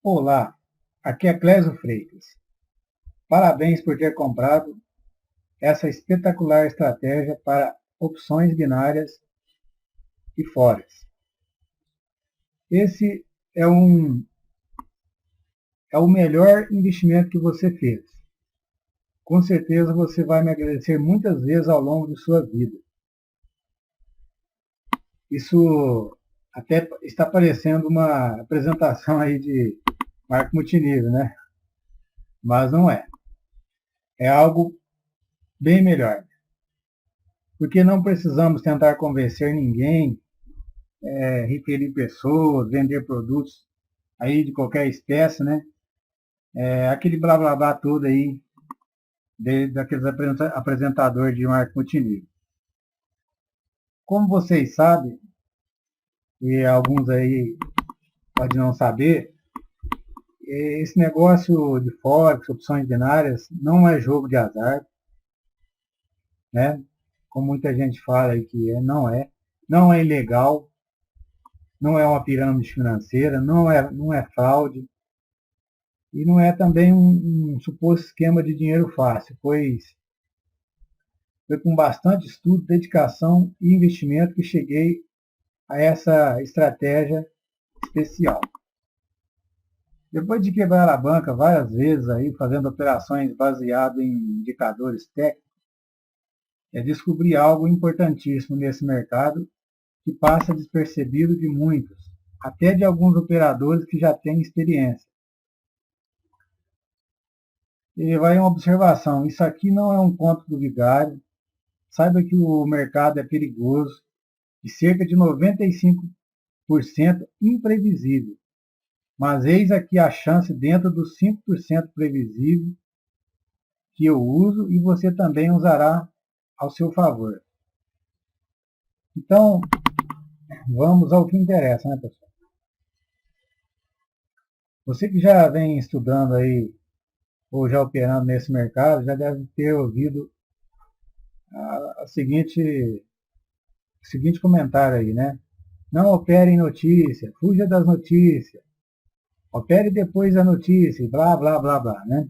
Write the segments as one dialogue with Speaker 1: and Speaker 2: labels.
Speaker 1: Olá, aqui é Clésio Freitas. Parabéns por ter comprado essa espetacular estratégia para opções binárias e forex. Esse é, é o melhor investimento que você fez. Com certeza você vai me agradecer muitas vezes ao longo de sua vida. Isso até está parecendo uma apresentação aí de Marco Multinível, né? Mas não é. É algo bem melhor. Porque não precisamos tentar convencer ninguém, referir pessoas, vender produtos aí de qualquer espécie, né? Aquele blá blá blá todo aí daqueles apresentadores de marketing multinível. Como vocês sabem, e alguns aí podem não saber, esse negócio de Forex, opções binárias, não é jogo de azar, né? Como muita gente fala aí que não é ilegal, não é uma pirâmide financeira, não é fraude, e não é também um suposto esquema de dinheiro fácil, pois foi com bastante estudo, dedicação e investimento que cheguei a essa estratégia especial. Depois de quebrar a banca várias vezes aí, fazendo operações baseadas em indicadores técnicos, descobri algo importantíssimo nesse mercado que passa despercebido de muitos, até de alguns operadores que já têm experiência. E vai uma observação, isso aqui não é um conto do vigário, saiba que o mercado é perigoso e cerca de 95% imprevisível. Mas eis aqui a chance dentro dos 5% previsível que eu uso e você também usará ao seu favor. Então, vamos ao que interessa, né, pessoal? Você que já vem estudando aí ou já operando nesse mercado, já deve ter ouvido o seguinte comentário aí, né? Não opere em notícia, fuja das notícias, opere depois da notícia, e blá, blá, blá, blá, né?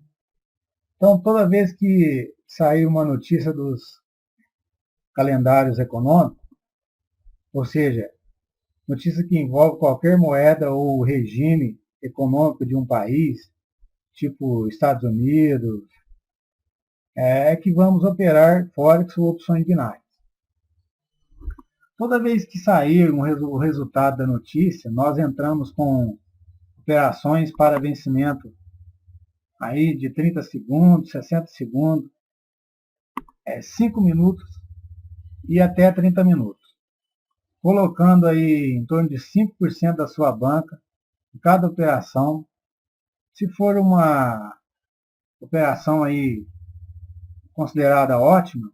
Speaker 1: Então, toda vez que sair uma notícia dos calendários econômicos, ou seja, notícia que envolve qualquer moeda ou regime econômico de um país, tipo Estados Unidos, é que vamos operar Forex ou opções binárias. Toda vez que sair o resultado da notícia, nós entramos com operações para vencimento aí de 30 segundos, 60 segundos, 5 minutos e até 30 minutos, colocando aí em torno de 5% da sua banca em cada operação. Se for uma operação aí considerada ótima,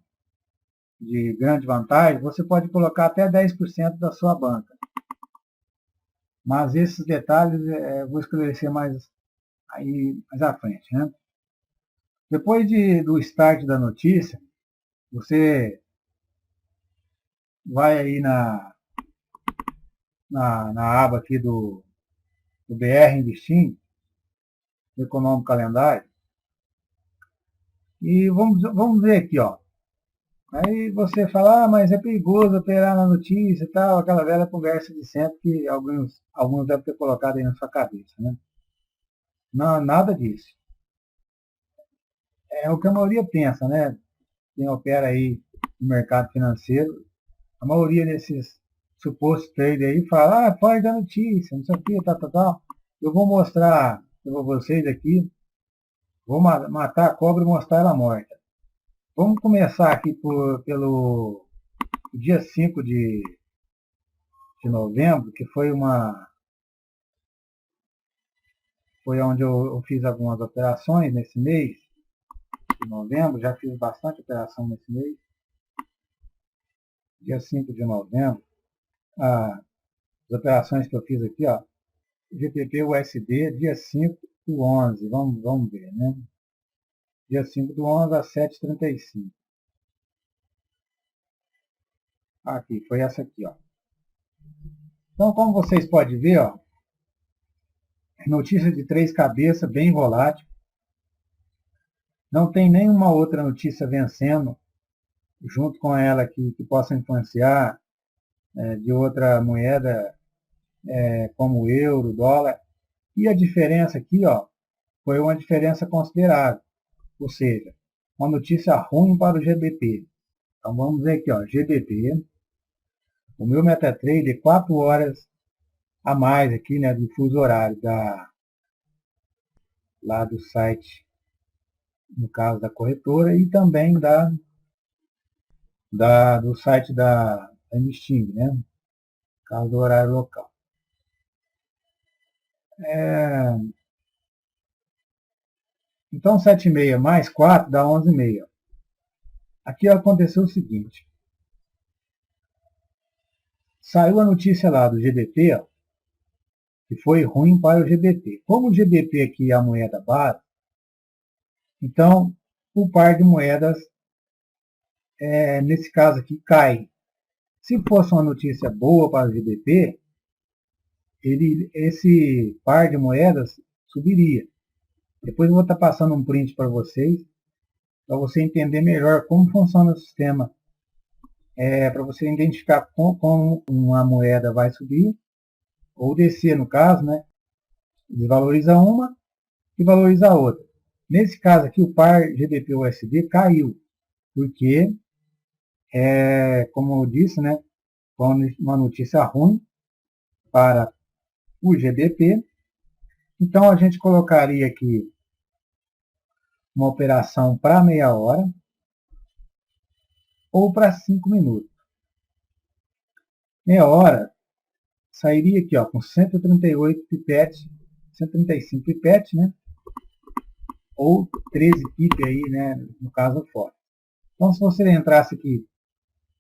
Speaker 1: de grande vantagem, você pode colocar até 10% da sua banca. Mas esses detalhes vou esclarecer mais à frente, né? Depois do start da notícia, você vai aí na aba aqui do BR Investing, do Econômico Calendário, e vamos ver aqui, ó. Aí você fala, mas é perigoso operar na notícia e tal, aquela velha conversa de sempre que alguns devem ter colocado aí na sua cabeça, né? Não, nada disso. É o que a maioria pensa, né? Quem opera aí no mercado financeiro, a maioria desses supostos traders aí fala, pode dar notícia, não sei o que, tal, tal, tal. Eu vou mostrar para vocês aqui, vou matar a cobra e mostrar ela morta. Vamos começar aqui pelo dia 5 de novembro, que foi onde eu fiz algumas operações nesse mês de novembro, já fiz bastante operação nesse mês. Dia 5 de novembro, as operações que eu fiz aqui, ó, GPP USD, dia 5 do 11, vamos ver, né? Dia 5 do 11 às 7h35. Aqui, foi essa aqui, ó. Então, como vocês podem ver, ó, Notícia de 3 cabeças, bem volátil. Não tem nenhuma outra notícia vencendo junto com ela aqui que possa influenciar de outra moeda, como o euro, o dólar. E a diferença aqui, ó, foi uma diferença considerável. Ou seja, uma notícia ruim para o GBP. Então vamos ver aqui, ó, GBP. O meu MetaTrader 4 horas a mais aqui, né, do fuso horário lá do site, no caso da corretora, e também do site da Investing, né, no caso do horário local. Então 7,6 mais 4 dá 11,5. Aqui aconteceu o seguinte. Saiu a notícia lá do GBP, ó, que foi ruim para o GBP. Como o GBP aqui é a moeda base, então o par de moedas, nesse caso aqui, cai. Se fosse uma notícia boa para o GBP, esse par de moedas subiria. Depois eu vou estar passando um print para vocês, para você entender melhor como funciona o sistema, para você identificar como uma moeda vai subir, ou descer no caso, né? Desvaloriza uma e valoriza a outra. Nesse caso aqui, o par GBP-USD caiu, porque, como eu disse, né, foi uma notícia ruim para o GBP. Então, a gente colocaria aqui uma operação para meia hora ou para 5 minutos. Meia hora sairia aqui, ó, com 138 pipetes, 135 pipetes, né? Ou 13 pip aí, né? No caso fora. Então, se você entrasse aqui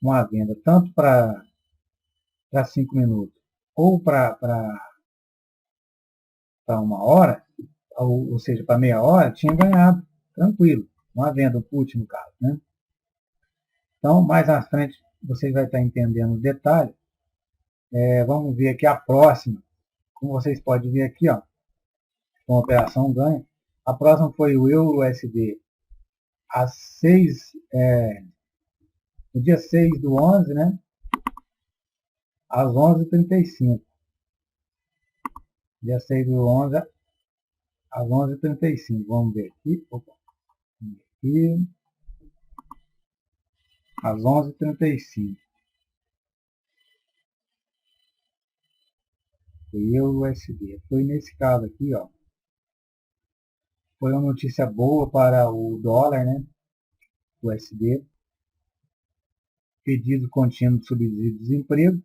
Speaker 1: uma venda tanto para 5 minutos ou para uma hora, ou seja, para meia hora, tinha ganhado tranquilo. Uma venda, um put no caso, né? Então, mais à frente, vocês vão estar entendendo o detalhe. Vamos ver aqui a próxima. Como vocês podem ver aqui, ó, com a operação ganha. A próxima foi o Euro-USD no dia 6 do 11, né? Às 11h35. Dia 6 do 11, às 11h35. Vamos ver aqui. Opa. Aqui. Às 11h35. Foi Euro-USD. Foi nesse caso aqui, ó. Foi uma notícia boa para o dólar, né? O USD. Pedido contínuo de subsídio de desemprego.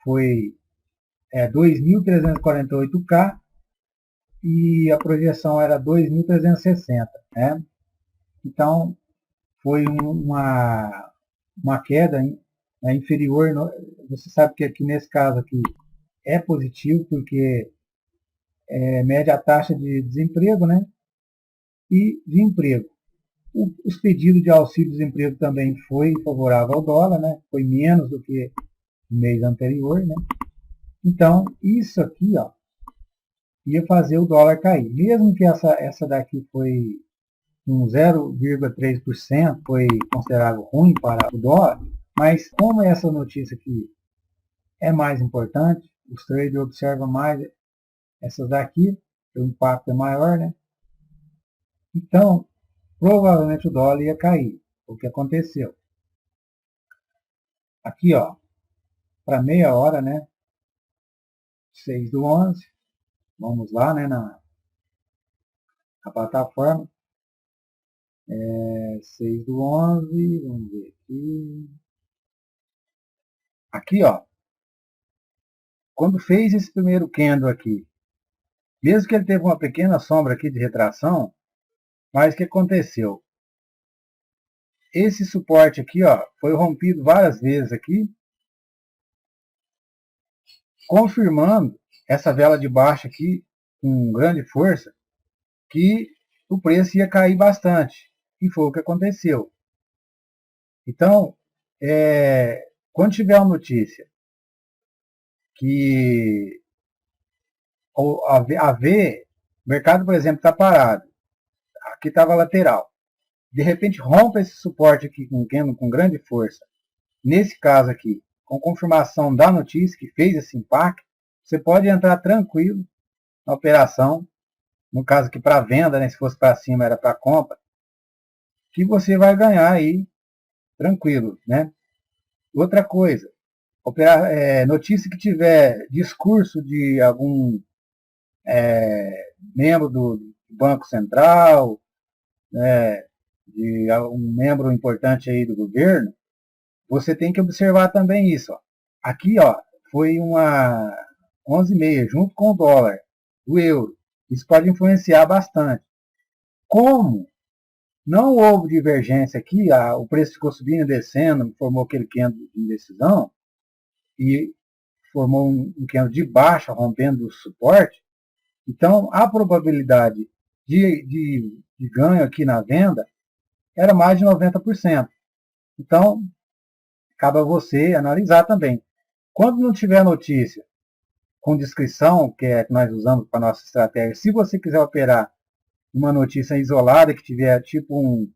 Speaker 1: Foi 2.348K e a projeção era 2.360, né? Então, foi uma queda inferior. Você sabe que aqui nesse caso aqui é positivo, porque mede a taxa de desemprego, né? E de emprego. Os pedidos de auxílio-desemprego também foi favorável ao dólar, né? Foi menos do que no mês anterior, né? Então, isso aqui, ó, ia fazer o dólar cair. Mesmo que essa daqui foi um 0,3%, foi considerado ruim para o dólar, mas como essa notícia aqui é mais importante, os traders observam mais essas daqui, o impacto é maior, né? Então, provavelmente o dólar ia cair. O que aconteceu? Aqui, ó, para meia hora, né? 6 do 11, vamos lá, né, na plataforma. 6 do 11, vamos ver aqui. Aqui, ó, quando fez esse primeiro candle aqui, mesmo que ele teve uma pequena sombra aqui de retração, mas o que aconteceu? Esse suporte aqui, ó, foi rompido várias vezes aqui, confirmando essa vela de baixo aqui com grande força, que o preço ia cair bastante. E foi o que aconteceu. Então, quando tiver uma notícia que o mercado, por exemplo, está parado. Aqui estava lateral. De repente rompe esse suporte aqui com grande força. Nesse caso aqui, com confirmação da notícia que fez esse impacto, você pode entrar tranquilo na operação. No caso aqui para venda, né, se fosse para cima era para compra, que você vai ganhar aí tranquilo, né? Outra coisa, notícia que tiver discurso de algum membro do Banco Central, né, de um membro importante aí do governo, você tem que observar também isso. Ó. Aqui, ó, foi uma 11,5 junto com o dólar, o euro. Isso pode influenciar bastante. Como não houve divergência aqui, o preço ficou subindo e descendo, formou aquele candle de indecisão e formou um candle de baixa, rompendo o suporte. Então, a probabilidade de ganho aqui na venda era mais de 90%. Então, cabe a você analisar também. Quando não tiver notícia com descrição, que é que nós usamos para nossa estratégia, se você quiser operar uma notícia isolada, que tiver tipo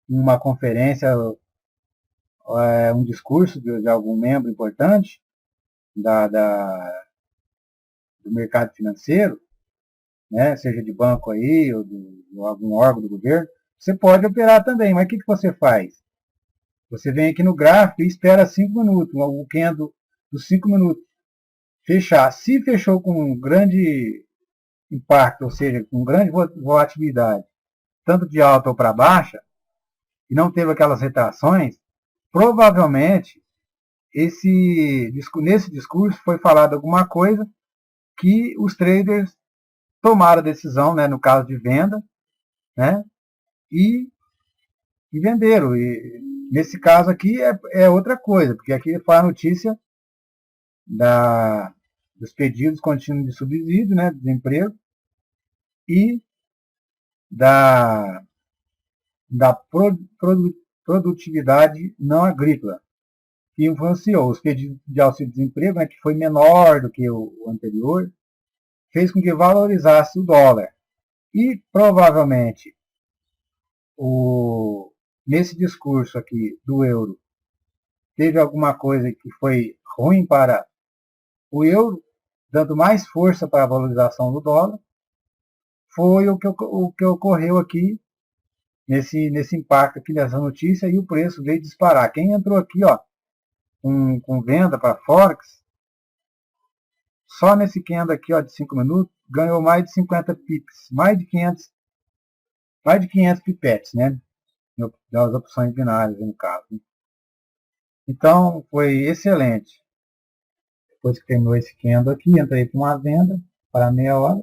Speaker 1: uma conferência, um discurso de algum membro importante do mercado financeiro, né, seja de banco aí, ou de algum órgão do governo, você pode operar também. Mas o que você faz? Você vem aqui no gráfico e espera 5 minutos, o candle dos 5 minutos fechar. Se fechou com um grande impacto, ou seja, com grande volatilidade, tanto de alta ou para baixa, e não teve aquelas retrações, provavelmente nesse discurso foi falado alguma coisa que os traders tomaram a decisão, né, no caso de venda, né, e venderam. E nesse caso aqui é outra coisa, porque aqui foi a notícia dos pedidos contínuos de subsídio, né, de desemprego, e da produtividade não agrícola, que influenciou os pedidos de auxílio-desemprego, né, que foi menor do que o anterior, fez com que valorizasse o dólar. E provavelmente nesse discurso aqui do euro, teve alguma coisa que foi ruim para o euro, dando mais força para a valorização do dólar, foi o que ocorreu aqui nesse impacto aqui dessa notícia, e o preço veio disparar. Quem entrou aqui, ó, com venda para Forex, só nesse candle aqui, ó, de 5 minutos, ganhou mais de 50 pips, mais de 500 pipetes, né? Das opções binárias, no caso. Então, foi excelente. Depois que terminou esse candle aqui, entrei com uma venda para meia hora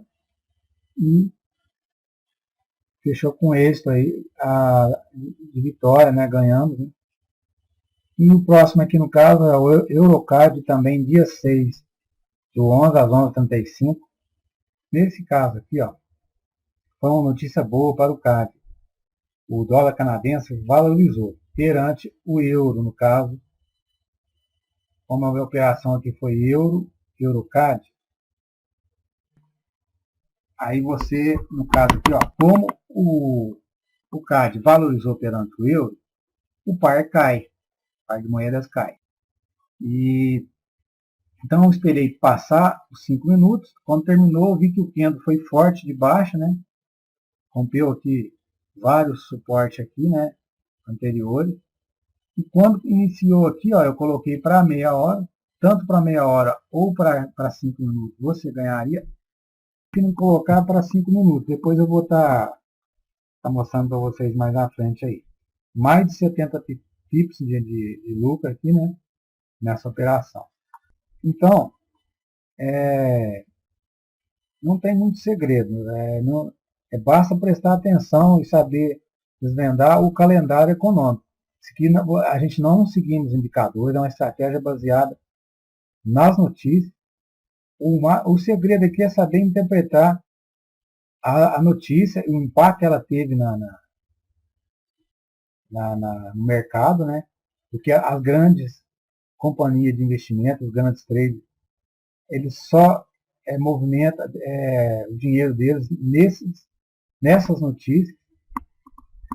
Speaker 1: e fechou com êxito aí de vitória, né? Ganhamos. Né? E o próximo aqui, no caso, é o Eurocard, também dia 6, do 11 às 11h35. Nesse caso aqui, ó, foi uma notícia boa para o CAD. O dólar canadense valorizou perante o euro, no caso. Como a minha operação aqui foi Eurocard, aí você, no caso aqui, ó, como o CAD valorizou perante o euro, o par cai, o par de moedas cai. E então eu esperei passar os 5 minutos. Quando terminou, eu vi que o candle foi forte de baixa, né? Rompeu aqui vários suportes aqui, né? Anteriores. E quando iniciou aqui, ó, eu coloquei para meia hora, tanto para meia hora ou para 5 minutos, você ganharia. Se não colocar para 5 minutos, depois eu vou estar mostrando para vocês mais à frente aí. Mais de 70 pips de lucro aqui, né? Nessa operação. Então, não tem muito segredo. Basta prestar atenção e saber desvendar o calendário econômico. A gente não seguimos indicadores, é uma estratégia baseada nas notícias. O segredo aqui é saber interpretar a notícia e o impacto que ela teve no mercado, né? Porque as grandes companhias de investimento, os grandes traders, eles só movimenta o dinheiro deles nessas notícias.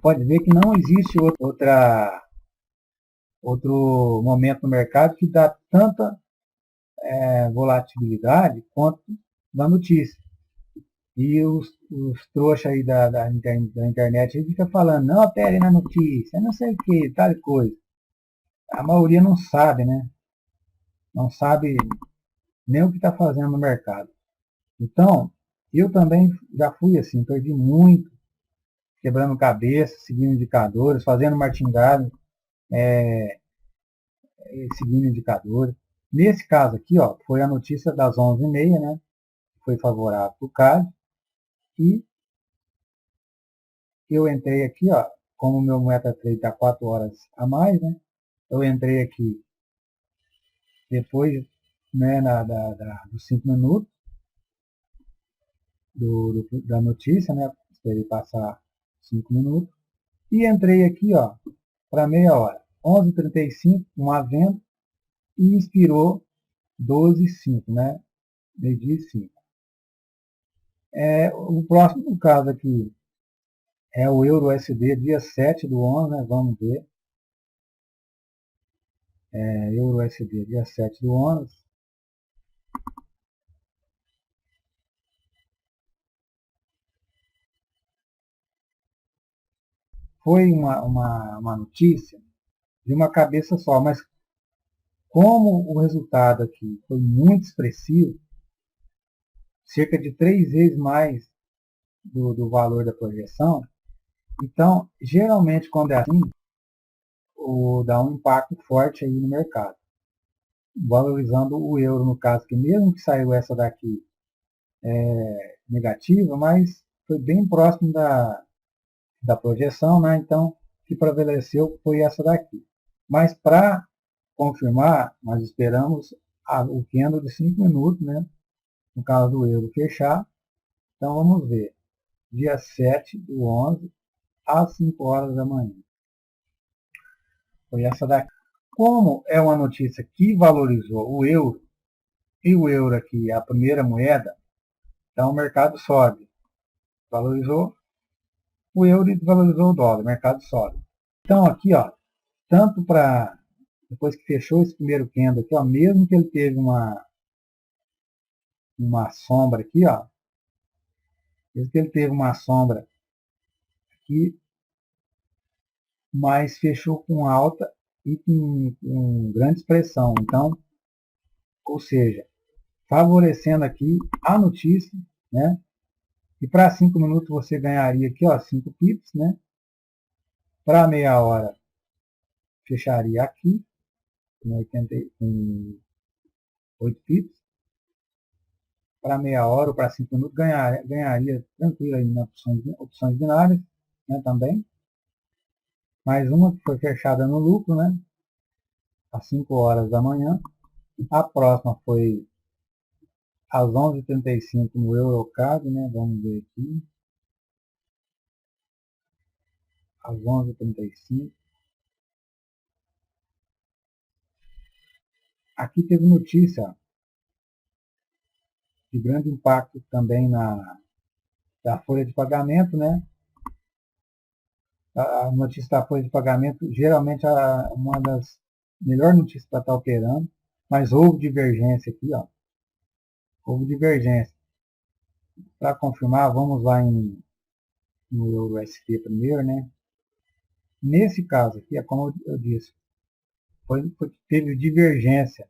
Speaker 1: Pode ver que não existe outro momento no mercado que dá tanta volatilidade quanto da notícia. E os trouxas aí da internet aí ficam falando, não, pera aí na notícia, não sei o que, tal coisa. A maioria não sabe, né? Não sabe nem o que está fazendo no mercado. Então, eu também já fui assim, perdi muito, quebrando cabeça, seguindo indicadores, fazendo martingale, seguindo indicadores. Nesse caso aqui, ó, foi a notícia das 11h30, né? Foi favorável para o CAD. E eu entrei aqui, ó, como o meu MetaTrader está 4 horas a mais, né? Eu entrei aqui depois, né, dos 5 minutos da notícia, né? Esperei passar 5 minutos. E entrei aqui, ó, para meia hora. 11h35, uma venda, e inspirou 12h05, né? Meio-dia e 5. O próximo caso aqui é o Euro-USD, dia 7 do 11, né? Vamos ver. Euro-USD, dia 7 do 11. Foi uma notícia de uma cabeça só, mas como o resultado aqui foi muito expressivo, cerca de 3 vezes mais do valor da projeção, então, geralmente, quando é assim, dá um impacto forte aí no mercado, valorizando o euro, no caso, que mesmo que saiu essa daqui negativa, mas foi bem próximo da projeção, né? Então, o que prevaleceu foi essa daqui. Mas para confirmar, nós esperamos o candle de 5 minutos, né? No caso do euro fechar. Então vamos ver. Dia 7 do 11, às 5 horas da manhã. Foi essa daqui. Como é uma notícia que valorizou o euro, e o euro aqui é a primeira moeda, então o mercado sobe. Valorizou o euro e valorizou o dólar, o mercado sobe. Então aqui, ó, tanto para depois que fechou esse primeiro candle aqui, ó, mesmo que ele teve uma sombra aqui, ó, mesmo que ele teve uma sombra aqui, mas fechou com alta e com grande expressão. Então, ou seja, favorecendo aqui a notícia, né? E para 5 minutos você ganharia aqui, ó, 5 pips, né? Para meia hora fecharia aqui com 8 pips. Para meia hora ou para 5 minutos ganharia tranquilo aí nas opções binárias, né, também. Mais uma que foi fechada no lucro, né? Às 5 horas da manhã. A próxima foi às 11h35 no Eurocard, né? Vamos ver aqui. Às 11h35. Aqui teve notícia de grande impacto também da folha de pagamento, né? A notícia da folha de pagamento, geralmente uma das melhores notícias para estar operando, mas houve divergência aqui, ó. Houve divergência. Para confirmar, vamos lá no EURUSD primeiro, né? Nesse caso aqui, é como eu disse, teve divergência.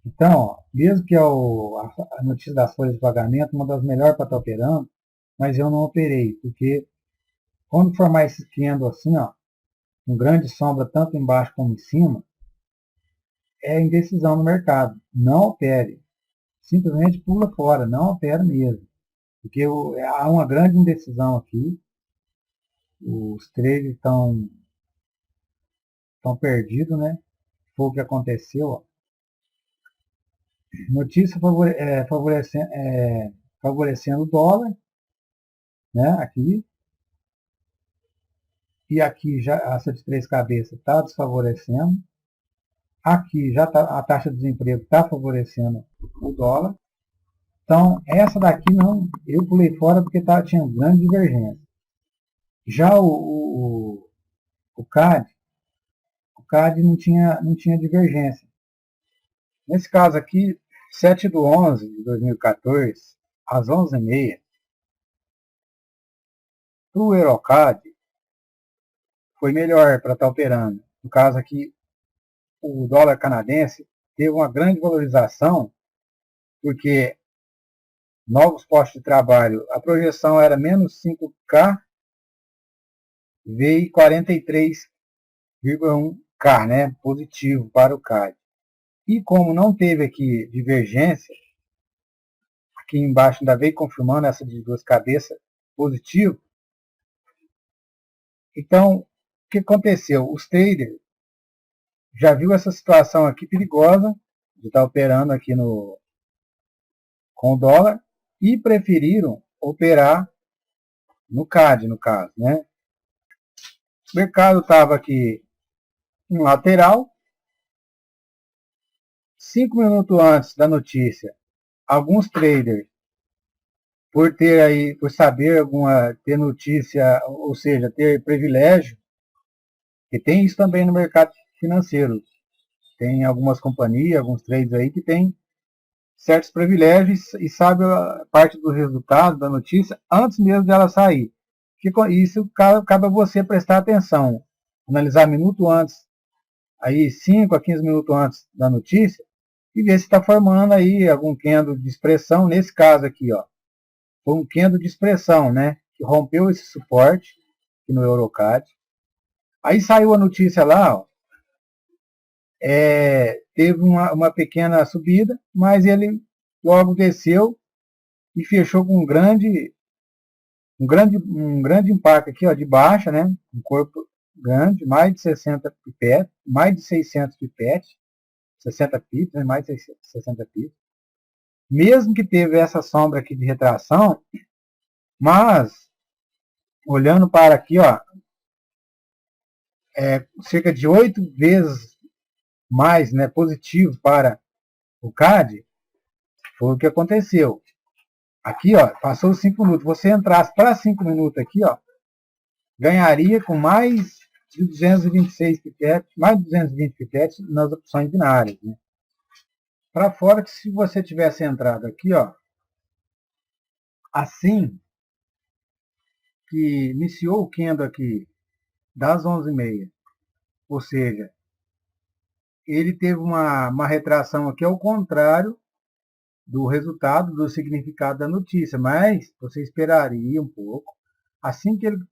Speaker 1: Então, ó, mesmo que a notícia das folhas de pagamento, uma das melhores para estar operando, mas eu não operei, porque quando formar esse candle assim, ó, com grande sombra tanto embaixo como em cima, é indecisão no mercado. Não opere. Simplesmente pula fora, não opere mesmo. Porque há uma grande indecisão aqui. Os traders estão perdidos, né? Foi o que aconteceu. Ó. Notícia favorecendo o dólar, né? Aqui. E aqui já essa de 3 cabeças está desfavorecendo. Aqui já a taxa de desemprego está favorecendo o dólar. Então, essa daqui não, eu pulei fora porque tinha grande divergência. Já o CAD não tinha divergência. Nesse caso aqui, 7/11/2014, às 11h30, o Eurocad foi melhor para estar operando. No caso aqui, o dólar canadense teve uma grande valorização, porque novos postos de trabalho, a projeção era menos 5K, veio 43,1K, né, positivo para o CAD. E como não teve aqui divergência, aqui embaixo ainda veio confirmando essa de duas cabeças positivo. Então, o que aconteceu? Os traders já viu essa situação aqui perigosa de estar operando aqui com o dólar e preferiram operar no CAD, no caso, né? O mercado estava aqui em lateral. 5 minutos antes da notícia, alguns traders, por saber ter notícia, ou seja, ter privilégio, e tem isso também no mercado financeiro. Tem algumas companhias, alguns traders aí que tem certos privilégios e sabe a parte do resultado da notícia antes mesmo dela sair. Isso cabe a você prestar atenção, analisar minuto antes, aí 5 a 15 minutos antes da notícia, e ver se está formando aí algum candle de expressão. Nesse caso aqui, ó, foi um candle de expressão, né, que rompeu esse suporte aqui no Eurocad. Aí saiu a notícia lá, ó, teve uma pequena subida, mas ele logo desceu e fechou com um grande impacto aqui, ó, de baixa, né, um corpo grande, mais de 60 pipetes, mais de 600 pipetes, 60 pips, né, mais de 60 pips. Mesmo que teve essa sombra aqui de retração, mas olhando para aqui, ó, cerca de 8 vezes mais, né, positivo para o CAD, foi o que aconteceu. Aqui, ó, passou os 5 minutos. Você entrasse para 5 minutos aqui, ó, ganharia com mais de 226 pipetes, mais de 220 pipetes nas opções binárias, né? Para fora que se você tivesse entrado aqui, ó, assim que iniciou o candle aqui das 11h30, ou seja, ele teve uma retração aqui ao contrário do resultado, do significado da notícia, mas você esperaria um pouco, assim que ele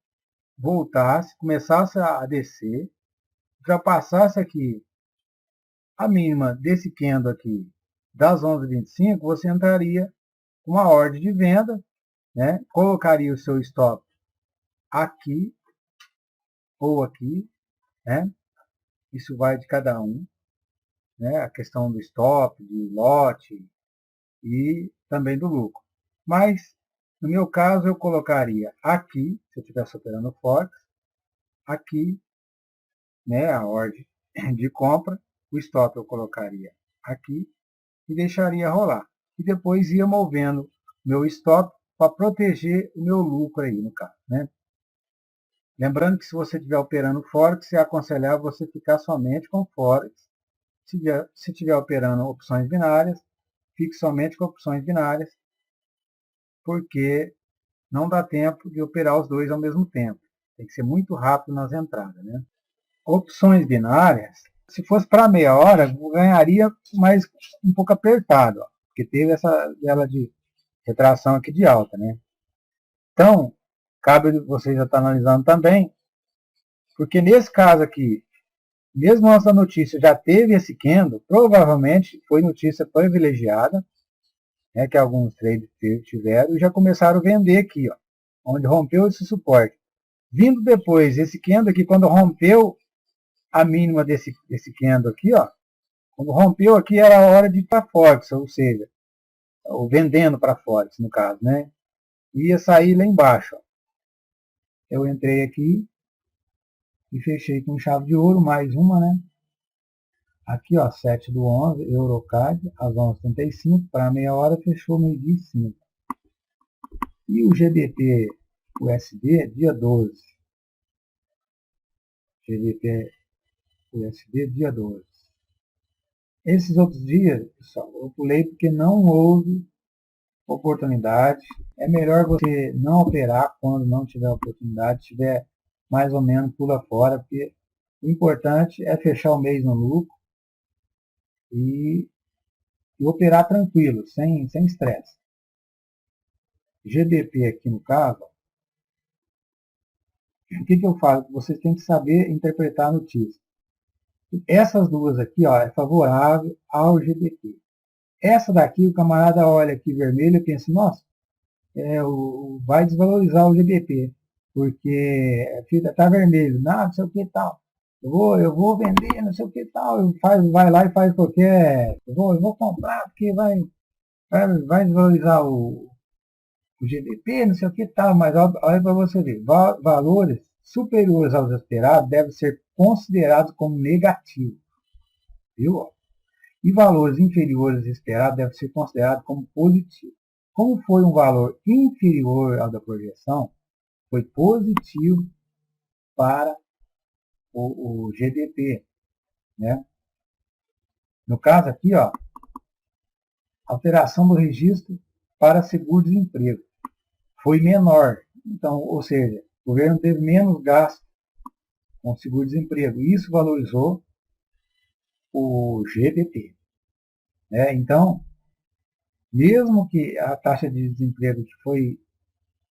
Speaker 1: voltasse, começasse a descer, ultrapassasse aqui a mínima desse candle aqui das 11h25, você entraria com uma ordem de venda, né? Colocaria o seu stop aqui ou aqui, né? Isso vai de cada um, né? A questão do stop, de lote e também do lucro. Mas, no meu caso, eu colocaria aqui, se eu estivesse operando Forex, aqui, né, a ordem de compra, o stop eu colocaria aqui e deixaria rolar. E depois ia movendo meu stop para proteger o meu lucro aí, no caso, né? Lembrando que se você estiver operando Forex, é aconselhável você ficar somente com Forex. Se estiver operando opções binárias, fique somente com opções binárias, porque não dá tempo de operar os dois ao mesmo tempo. Tem que ser muito rápido nas entradas, né? Opções binárias, se fosse para meia hora, eu ganharia, mas um pouco apertado, ó, porque teve essa dela de retração aqui de alta, né? Então, cabe você já estar analisando também, porque nesse caso aqui, mesmo antes da notícia já teve esse candle, provavelmente foi notícia privilegiada, né, que alguns traders tiveram, e já começaram a vender aqui, ó, onde rompeu esse suporte. Vindo depois, esse candle aqui, quando rompeu a mínima desse candle aqui, ó, quando rompeu aqui era a hora de ir para Forex, ou seja, ou vendendo para Forex, no caso, né? Ia sair lá embaixo, ó. Eu entrei aqui e fechei com chave de ouro, mais uma, né? Aqui, ó, 7/11, Eurocard, às 11h35, para meia hora, fechou meio-dia e 5. E o GBP USD, dia 12. GBP USD, dia 12. Esses outros dias, pessoal, eu pulei porque não houve oportunidade. É melhor você não operar quando não tiver oportunidade, tiver mais ou menos, pula fora, porque o importante é fechar o mês no lucro e operar tranquilo, sem estresse. GBP aqui no caso, o que eu falo? Vocês têm que saber interpretar a notícia. Essas duas aqui, ó, é favorável ao GBP. Essa daqui, o camarada olha aqui vermelho e pensa, nossa, vai desvalorizar o GBP, porque está vermelho, não sei o que tal. Eu vou vender, não sei o que tal. Vai lá e faz qualquer. Eu vou comprar, porque vai desvalorizar o GBP, não sei o que tal, mas olha para você ver, valores superiores aos esperados devem ser considerados como negativos, viu? E valores inferiores aos esperados devem ser considerados como positivos. Como foi um valor inferior ao da projeção, foi positivo para o GBP, né? No caso aqui, ó, alteração do registro para seguro-desemprego foi menor. Então, ou seja, o governo teve menos gasto com seguro-desemprego. E isso valorizou o GBP. Né? Então, mesmo que a taxa de desemprego que foi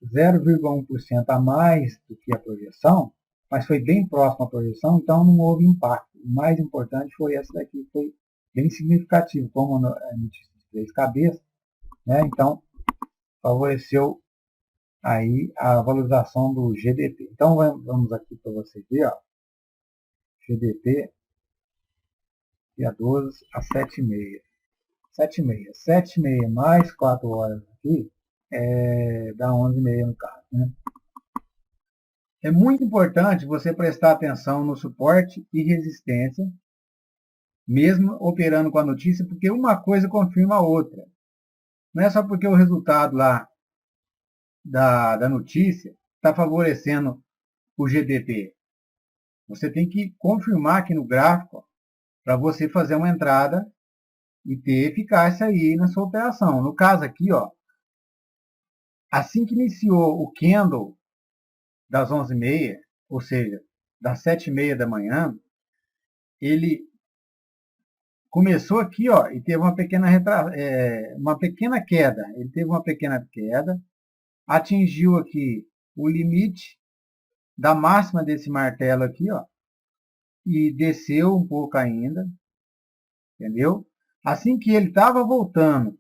Speaker 1: 0,1% a mais do que a projeção, mas foi bem próximo à projeção, então não houve impacto. O mais importante foi essa daqui, que foi bem significativo, como a notícia de 3 cabeças, né? Então favoreceu aí a valorização do GBP. Então vamos aqui para você ver, ó, GBP dia 12 às 7h30. 7h30. 7h30 mais 4 horas aqui, dá 11h30 no caso, né? É muito importante você prestar atenção no suporte e resistência, mesmo operando com a notícia, porque uma coisa confirma a outra. Não é só porque o resultado lá da notícia está favorecendo o GBP. Você tem que confirmar aqui no gráfico para você fazer uma entrada e ter eficácia aí na sua operação. No caso aqui, ó, assim que iniciou o candle das 11h30, ou seja, das 7h30 da manhã, ele começou aqui, ó, e teve uma pequena queda. Ele teve uma pequena queda, atingiu aqui o limite da máxima desse martelo aqui, ó, e desceu um pouco ainda, entendeu? Assim que ele estava voltando,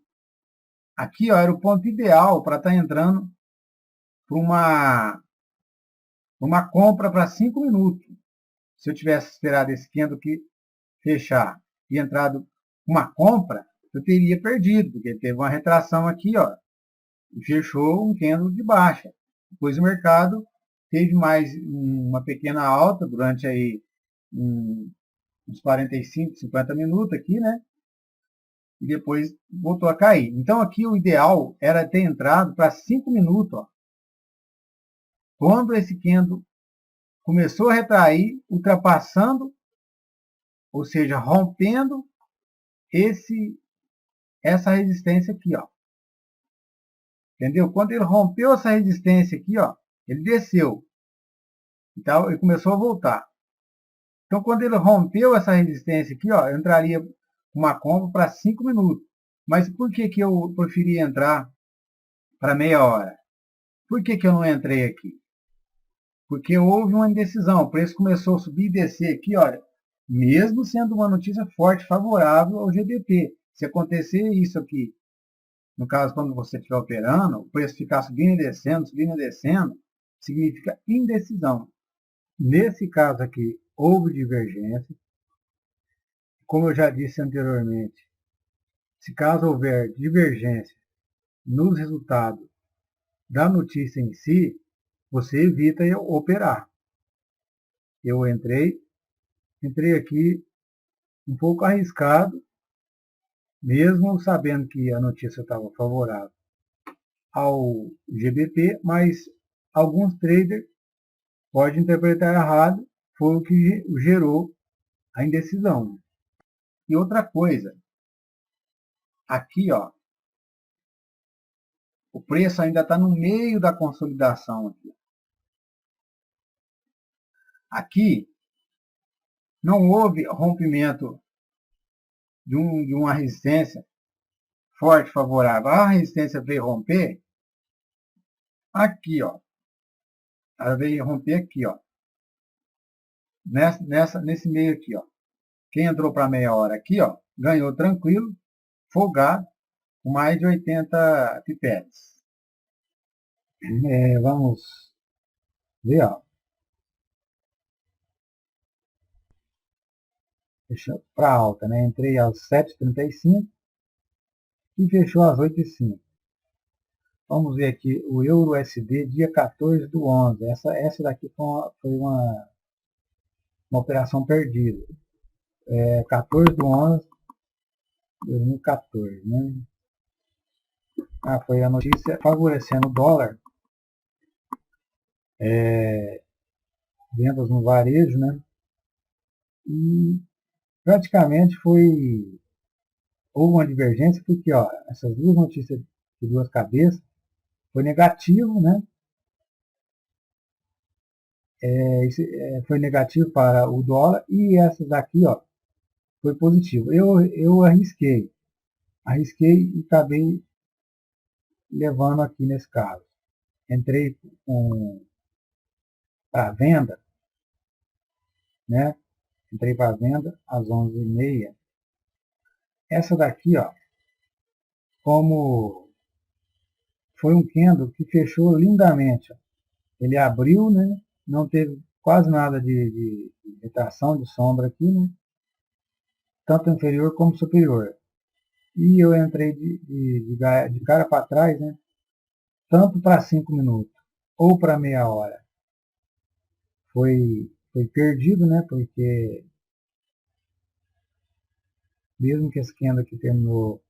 Speaker 1: aqui, ó, era o ponto ideal para estar entrando para uma compra para 5 minutos. Se eu tivesse esperado esse candle aqui fechar e entrado uma compra, eu teria perdido, porque teve uma retração aqui, ó, e fechou um candle de baixa. Depois o mercado teve mais uma pequena alta durante aí uns 45, 50 minutos aqui, né? E depois voltou a cair. Então aqui o ideal era ter entrado para 5 minutos, ó. Quando esse candle começou a retrair, ultrapassando, ou seja, rompendo essa resistência aqui, ó. Entendeu? Quando ele rompeu essa resistência aqui, ó, ele desceu. Então, ele começou a voltar. Então, quando ele rompeu essa resistência aqui, ó, eu entraria uma compra para 5 minutos. Mas por que eu preferi entrar para meia hora? Por que eu não entrei aqui? Porque houve uma indecisão. O preço começou a subir e descer aqui, olha, mesmo sendo uma notícia forte, favorável ao GBP. Se acontecer isso aqui, no caso, quando você estiver operando, o preço ficar subindo e descendo, significa indecisão. Nesse caso aqui, houve divergência. Como eu já disse anteriormente, se caso houver divergência nos resultados da notícia em si, você evita operar. Eu entrei aqui um pouco arriscado, mesmo sabendo que a notícia estava favorável ao GBP, mas alguns traders podem interpretar errado, foi o que gerou a indecisão. E outra coisa, aqui, ó, o preço ainda está no meio da consolidação. Aqui não houve rompimento de uma resistência forte, favorável. A resistência veio romper aqui, ó. Ela veio romper aqui, ó. Nesse meio aqui, ó. Quem entrou para meia hora aqui, ó, ganhou tranquilo, folgado, com mais de 80 pipetes. Vamos ver, ó. Deixa para alta, né? Entrei às 7h35 e fechou às 8h05. Vamos ver aqui o Euro USD, dia 14/11. Essa daqui foi uma operação perdida. 14/11/2014, né? Foi a notícia favorecendo o dólar. Vendas no varejo, né? E praticamente houve uma divergência, porque ó, essas duas notícias de duas cabeças foi negativo, né? Foi negativo para o dólar, e essas daqui, ó, foi positivo. Eu arrisquei e acabei levando aqui nesse caso. Entrei para venda, né? Entrei para venda às 11h30. Essa daqui, ó, como foi um candle que fechou lindamente, ó. Ele abriu, né? Não teve quase nada de retração de sombra aqui, né? Tanto inferior como superior. E eu entrei de cara para trás, né? Tanto para 5 minutos ou para meia hora. Foi perdido, né? Porque mesmo que esse candle aqui terminou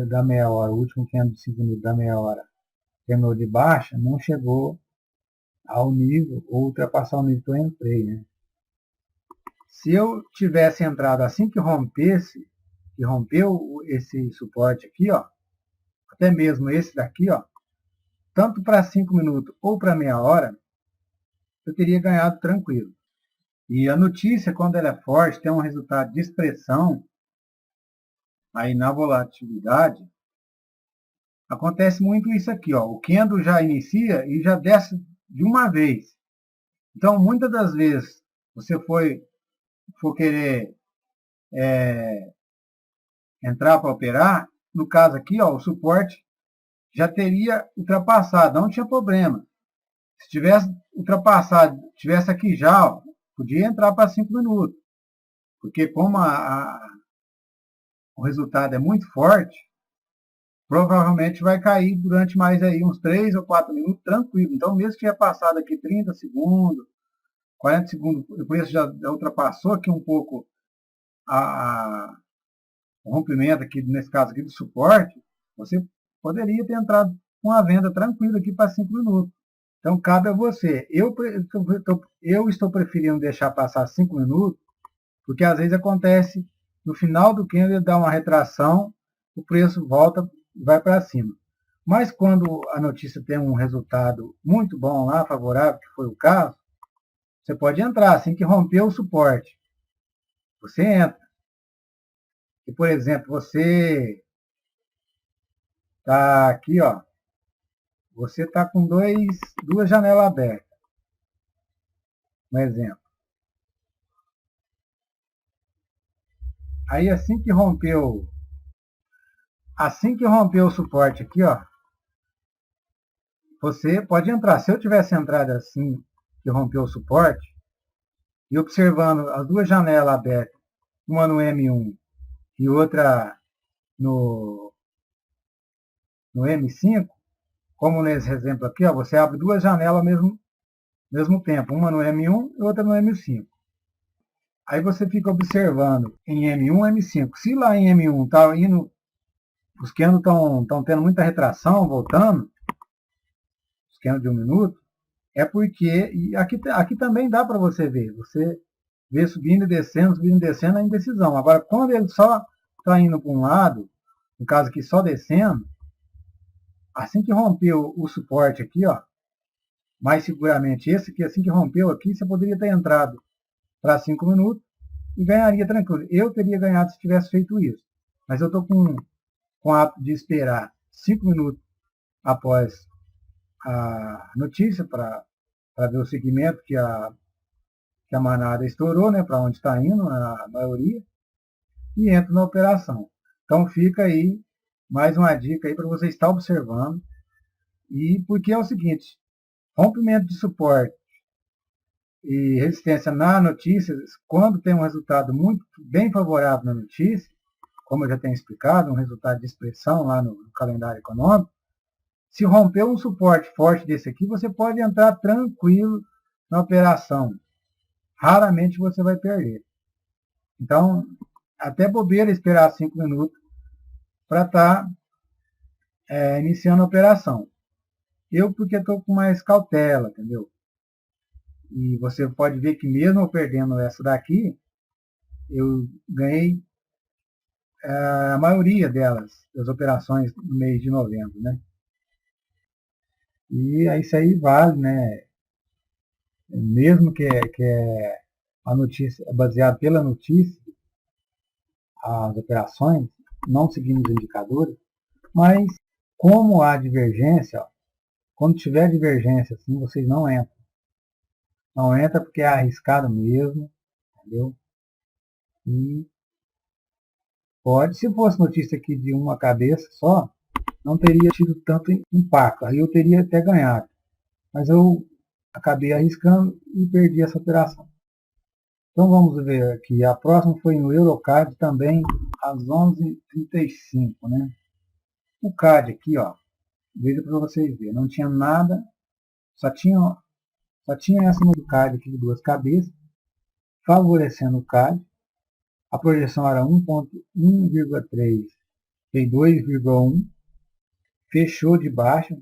Speaker 1: da meia hora, o último candle de 5 minutos da meia hora terminou de baixa, não chegou ao nível, ou ultrapassar o nível que eu entrei, né? Se eu tivesse entrado assim que rompeu esse suporte aqui, ó, até mesmo esse daqui, ó, tanto para 5 minutos ou para meia hora, eu teria ganhado tranquilo. E a notícia, quando ela é forte, tem um resultado de expressão aí na volatilidade, acontece muito isso aqui, ó. O candle já inicia e já desce de uma vez. Então, muitas das vezes, você for querer entrar para operar, no caso aqui, ó, o suporte já teria ultrapassado, não tinha problema. Se tivesse ultrapassado, tivesse aqui já, ó, podia entrar para 5 minutos. Porque como o resultado é muito forte, provavelmente vai cair durante mais aí uns 3 ou 4 minutos tranquilo. Então, mesmo que tenha passado aqui 30 segundos, 40 segundos, o preço já ultrapassou aqui um pouco o rompimento aqui, nesse caso aqui do suporte, você poderia ter entrado com a venda tranquila aqui para 5 minutos. Então, cabe a você. Eu estou preferindo deixar passar 5 minutos, porque às vezes acontece, no final do candle, dá uma retração, o preço volta e vai para cima. Mas quando a notícia tem um resultado muito bom lá, favorável, que foi o caso, você pode entrar assim que romper o suporte. Você entra. E, por exemplo, você está aqui, ó. Você está com duas janelas abertas. Um exemplo. Aí assim que rompeu o suporte aqui, ó, você pode entrar. Se eu tivesse entrado assim que rompeu o suporte, e observando as duas janelas abertas, uma no M1 e outra no M5, como nesse exemplo aqui, ó, você abre duas janelas ao mesmo tempo, uma no M1 e outra no M5. Aí você fica observando em M1, M5. Se lá em M1 tá indo, os candles estão tendo muita retração, voltando, os candles de 1 minuto, é porque, e aqui também dá para você ver, você vê subindo e descendo a indecisão. Agora, quando ele só está indo para um lado, no caso aqui só descendo, assim que rompeu o suporte aqui, ó, mais seguramente esse aqui, assim que rompeu aqui, você poderia ter entrado para 5 minutos e ganharia tranquilo. Eu teria ganhado se tivesse feito isso. Mas eu estou com a hábito de esperar 5 minutos após a notícia para ver o segmento que a manada estourou, né, para onde está indo a maioria, e entro na operação. Então fica aí mais uma dica aí para você estar observando. E porque é o seguinte, rompimento de suporte e resistência na notícia, quando tem um resultado muito bem favorável na notícia, como eu já tenho explicado, um resultado de expressão lá no calendário econômico, se romper um suporte forte desse aqui, você pode entrar tranquilo na operação. Raramente você vai perder. Então, até bobeira esperar 5 minutos para estar iniciando a operação. Eu porque estou com mais cautela, entendeu? E você pode ver que mesmo eu perdendo essa daqui, eu ganhei a maioria delas, das operações no mês de novembro, né? E isso aí vale, né? Mesmo que a notícia é baseada pela notícia, as operações, não seguindo os indicadores, mas como há divergência, ó, quando tiver divergência assim, vocês não entram. Não entra porque é arriscado mesmo, entendeu? E pode, se fosse notícia aqui de uma cabeça só, não teria tido tanto impacto. Aí eu teria até ganhado. Mas eu acabei arriscando e perdi essa operação. Então vamos ver aqui. A próxima foi no Eurocard também às 11h35, né? O CAD aqui, ó, veja para vocês verem, não tinha nada, só tinha essa no CAD aqui de duas cabeças, favorecendo o CAD. A projeção era 1,3 e 2,1, fechou de baixo,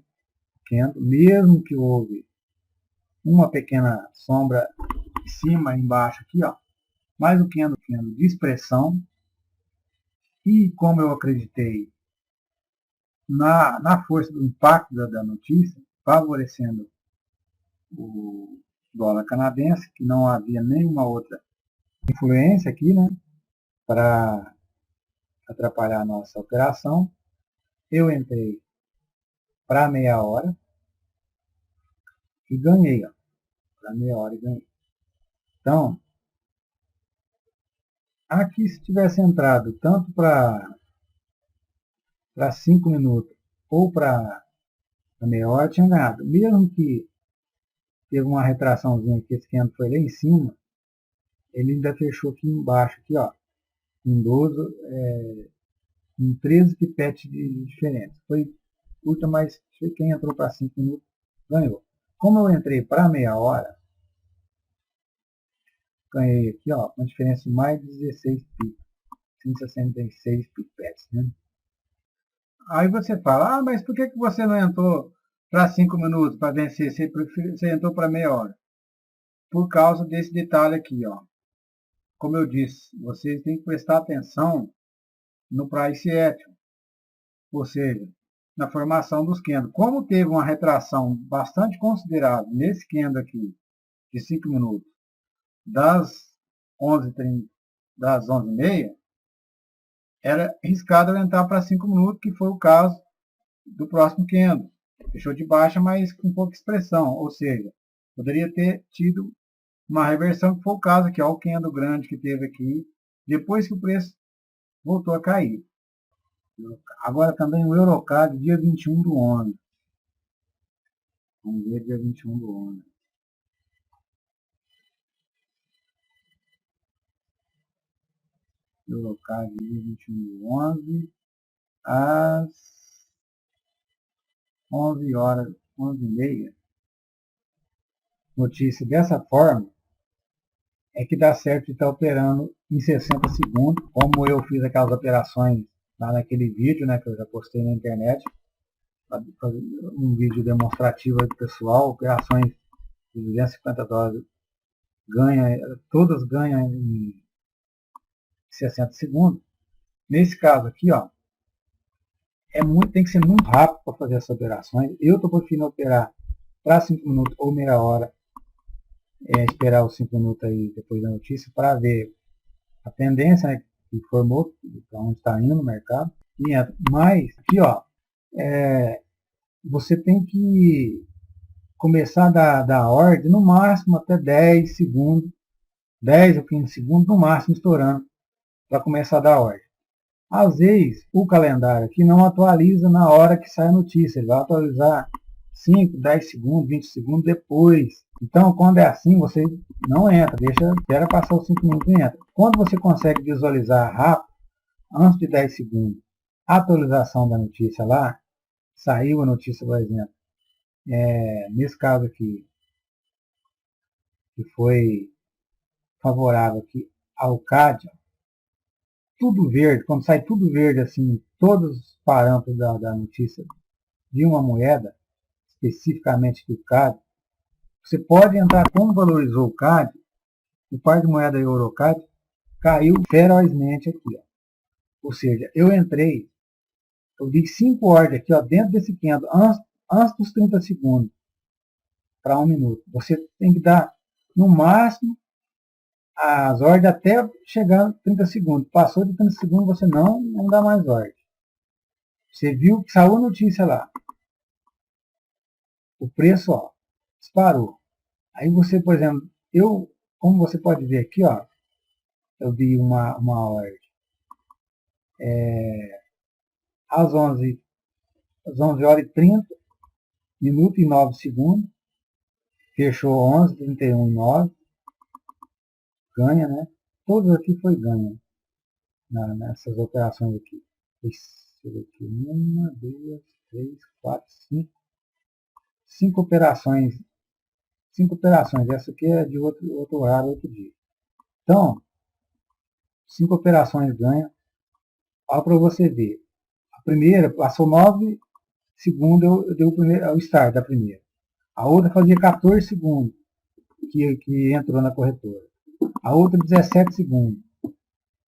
Speaker 1: mesmo que houve uma pequena sombra em cima e embaixo aqui, ó, mais o candle de expressão. E como eu acreditei na força do impacto da notícia, favorecendo o dólar canadense, que não havia nenhuma outra influência aqui, né, para atrapalhar a nossa operação, eu entrei para meia hora e ganhei, ó, para meia hora e ganhei. Então, aqui se tivesse entrado tanto para 5 minutos ou para meia hora, tinha ganhado. Mesmo que teve uma retraçãozinha aqui, esse candle foi lá em cima, ele ainda fechou aqui embaixo, aqui, ó, em 12, em 13 pipetes de diferença. Foi curta, mas quem entrou para 5 minutos ganhou. Como eu entrei para meia hora, ganhei aqui, ó, uma diferença de mais de 16 pips, 166 pipetes, né? Aí você fala, mas por que você não entrou para 5 minutos para vencer? Você entrou para meia hora? Por causa desse detalhe aqui, ó. Como eu disse, vocês têm que prestar atenção no price action, ou seja, na formação dos candles. Como teve uma retração bastante considerável nesse candle aqui, de 5 minutos, das 11h30, das 11h30, era arriscado eu entrar para 5 minutos, que foi o caso do próximo candle. Fechou de baixa, mas com pouca expressão, ou seja, poderia ter tido uma reversão, que foi o caso aqui, ó, o candle grande que teve aqui, depois que o preço voltou a cair. Agora também o Eurocard, dia 21 do 11. Vamos ver dia 21 do 11. Eurocard, dia 21 do 11, às 11 horas, 11h30. Notícia dessa forma é que dá certo de estar operando em 60 segundos, como eu fiz aquelas operações lá naquele vídeo, né, que eu já postei na internet, um vídeo demonstrativo aí do pessoal, operações de $250 ganha, todas ganham em 60 segundos. Nesse caso aqui, ó, tem que ser muito rápido para fazer essas operações. Eu estou preferindo operar para 5 minutos ou meia hora, esperar os 5 minutos aí depois da notícia para ver a tendência, né, que formou, para onde está indo o mercado. Mas aqui, ó, você tem que começar a dar ordem no máximo até 10 segundos, 10 ou 15 segundos no máximo estourando para começar a dar ordem. Às vezes, o calendário aqui não atualiza na hora que sai a notícia, ele vai atualizar 5, 10 segundos, 20 segundos depois. Então, quando é assim, você não entra, espera passar os 5 minutos e entra. Quando você consegue visualizar rápido, antes de 10 segundos, a atualização da notícia lá, saiu a notícia, por exemplo, nesse caso aqui, que foi favorável aqui ao CAD, tudo verde, quando sai tudo verde assim, todos os parâmetros da notícia de uma moeda, especificamente do CAD, você pode entrar como valorizou o CAD, o par de moeda EuroCAD caiu ferozmente aqui. Ó. Ou seja, eu dei 5 ordens aqui ó, dentro desse candle, antes dos 30 segundos, para 1 minuto. Você tem que dar, no máximo, as ordens até chegar a 30 segundos. Passou de 30 segundos, você não dá mais ordem. Você viu que saiu a notícia lá. O preço, ó, disparou. Aí você, por exemplo, como você pode ver aqui, ó, eu dei uma ordem às 11 horas e 30 minutos e 9 segundos. Fechou 11, 31 e 9. Ganha, né? Todos aqui foi ganho nessas operações aqui. Uma, duas, três, quatro, cinco. 5 operações. 5 operações. Essa aqui é de outro horário, outro dia. Então, 5 operações ganha. Olha para você ver. A primeira passou 9 segundos, eu dei o start da primeira. A outra fazia 14 segundos que entrou na corretora. A outra 17 segundos.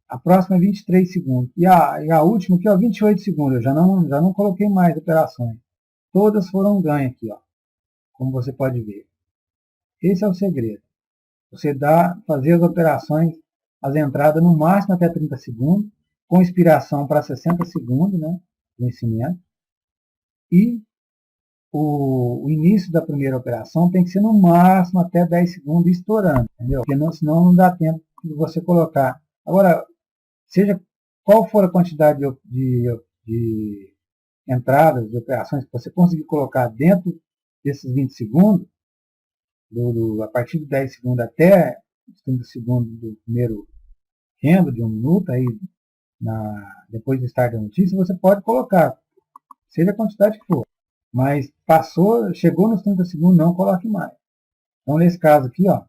Speaker 1: A próxima é 23 segundos. E a última aqui, ó, 28 segundos. Eu já não coloquei mais operações. Todas foram ganhas aqui, ó. Como você pode ver. Esse é o segredo. Você fazer as operações, as entradas no máximo até 30 segundos, com expiração para 60 segundos, né? Vencimento. E o início da primeira operação tem que ser no máximo até 10 segundos estourando, entendeu? Porque senão não dá tempo de você colocar. Agora, seja qual for a quantidade de entradas, de operações que você conseguir colocar dentro desses 20 segundos, a partir de 10 segundos até os 30 segundos do primeiro candle de 1 minuto, aí, depois do start da notícia, você pode colocar, seja a quantidade que for. Mas chegou nos 30 segundos, não coloque mais. Então, nesse caso aqui, ó,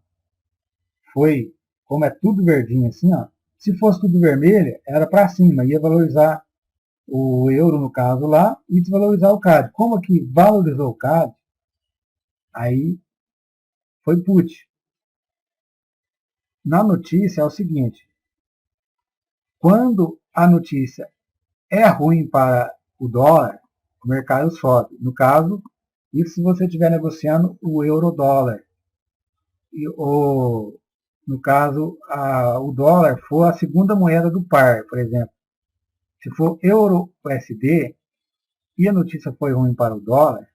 Speaker 1: como é tudo verdinho assim, ó, se fosse tudo vermelho, era para cima, ia valorizar o euro, no caso lá, e desvalorizar o CAD. Como aqui valorizou o CAD, aí foi put. Na notícia é o seguinte, quando a notícia é ruim para o dólar, o mercado sobe. No caso, isso se você estiver negociando o euro-dólar. No caso, o dólar for a segunda moeda do par, por exemplo. Se for euro-USD e a notícia foi ruim para o dólar,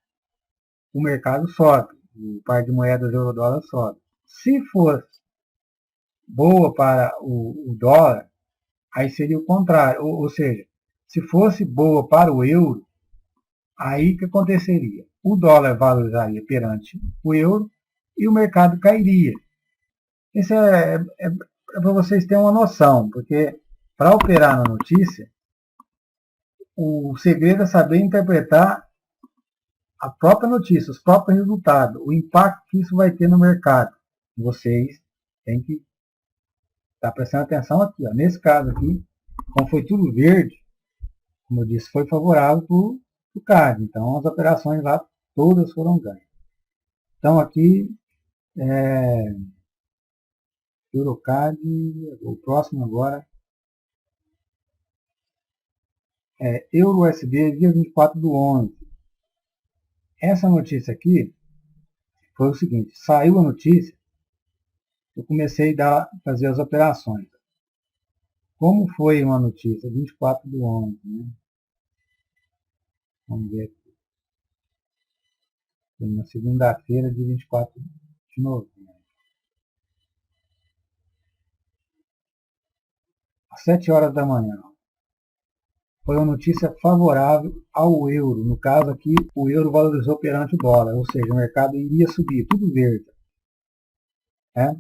Speaker 1: o mercado sobe. O par de moedas euro-dólar sobe. Se for boa para o dólar, aí seria o contrário. Ou seja, se fosse boa para o euro, aí o que aconteceria? O dólar valorizaria perante o euro e o mercado cairia. Isso é para vocês terem uma noção, porque para operar na notícia, o segredo é saber interpretar a própria notícia, os próprios resultados, o impacto que isso vai ter no mercado. Vocês têm que Está prestando atenção aqui, ó. Nesse caso aqui, como foi tudo verde, como eu disse, foi favorável para o CAD. Então, as operações lá todas foram ganhas. Então, aqui, Eurocad, o próximo agora é EURUSD, dia 24/11. Essa notícia aqui foi o seguinte, saiu a notícia, eu comecei a fazer as operações. Como foi uma notícia? 24/11, né? Vamos ver aqui. Foi na segunda-feira, de 24 de novembro. Às 7 horas da manhã. Foi uma notícia favorável ao euro. No caso aqui, o euro valorizou perante o dólar, ou seja, o mercado iria subir, tudo verde. Né?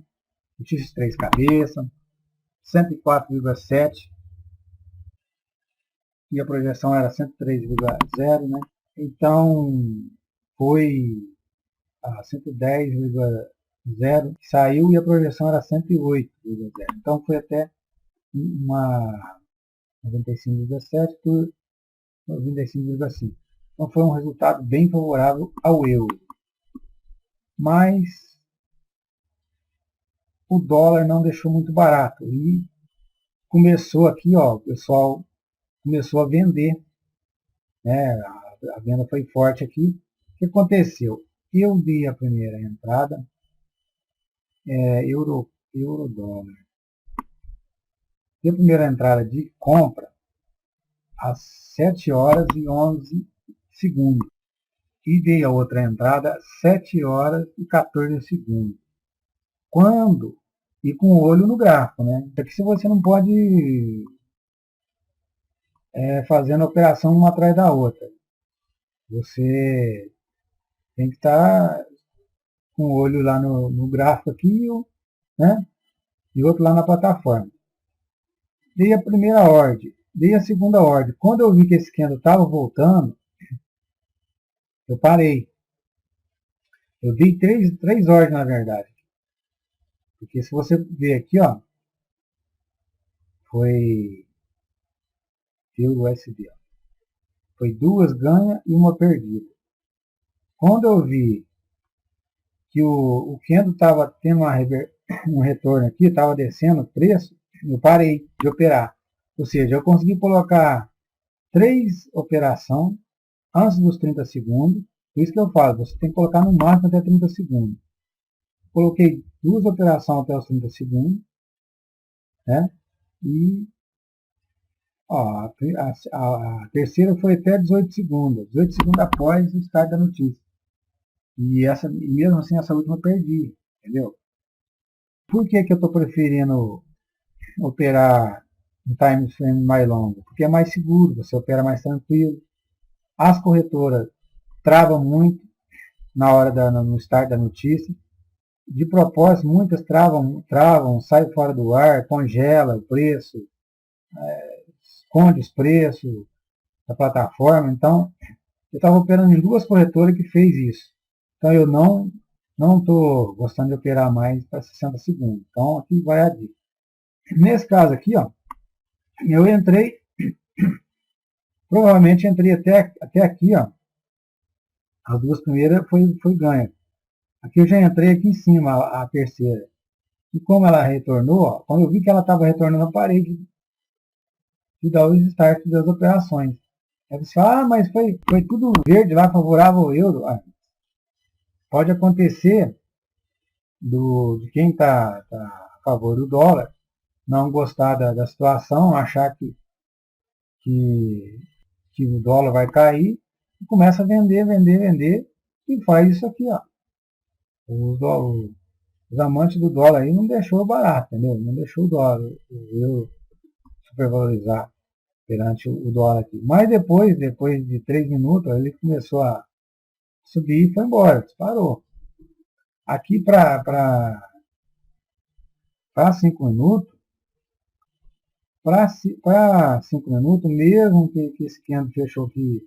Speaker 1: Notícias três cabeças, 104,7 e a projeção era 103,0, né? Então, foi a 110,0 que saiu e a projeção era 108,0. Então, foi até uma 95,7 por 95,5. Então, foi um resultado bem favorável ao euro. Mas o dólar não deixou muito barato. E começou aqui, ó, o pessoal começou a vender. Né? A venda foi forte aqui. O que aconteceu? Eu dei a primeira entrada, euro-dólar. Dei a primeira entrada de compra às 7 horas e 11 segundos. E dei a outra entrada às 7 horas e 14 segundos. Quando? E com o olho no gráfico, né? Aqui se você não pode fazendo a operação uma atrás da outra. Você tem que estar com o olho lá no gráfico aqui, né? E outro lá na plataforma. Dei a primeira ordem, dei a segunda ordem. Quando eu vi que esse candle estava voltando, eu parei. Eu dei três ordens, na verdade. Porque se você ver aqui, ó, foi EURUSD. Foi 2 ganhas e uma perdida. Quando eu vi que o candle estava tendo um retorno aqui, estava descendo o preço, eu parei de operar. Ou seja, eu consegui colocar 3 operações antes dos 30 segundos. Por isso que eu falo, você tem que colocar no máximo até 30 segundos. Coloquei 2 operações até os 30 segundos. Né? E ó, a terceira foi até 18 segundos. 18 segundos após o start da notícia. E mesmo assim, essa última eu perdi. Entendeu? Por que eu estou preferindo operar em time frame mais longo? Porque é mais seguro, você opera mais tranquilo. As corretoras travam muito na hora no start da notícia. De propósito, muitas travam, saem fora do ar, congela o preço, esconde os preços da plataforma. Então, eu estava operando em 2 corretoras que fez isso. Então, eu não estou gostando de operar mais para 60 segundos. Então, aqui vai a dica. Nesse caso aqui, ó, eu entrei, provavelmente entrei até aqui, ó, as 2 primeiras foi ganha. Aqui eu já entrei aqui em cima, a terceira. E como ela retornou, ó, quando eu vi que ela estava retornando, eu parei de dar os starts das operações. Aí você fala, mas foi tudo verde lá, favorável ao euro. Ah, pode acontecer de quem está a favor do dólar não gostar da situação, achar que o dólar vai cair e começa a vender e faz isso aqui, ó. Os amantes do dólar aí não deixou barato, entendeu? Não deixou o dólar, o euro supervalorizar perante o dólar aqui. Mas depois de 3 minutos, ele começou a subir e foi embora, disparou. Aqui para 5 minutos, para 5 minutos, mesmo que esse candle fechou aqui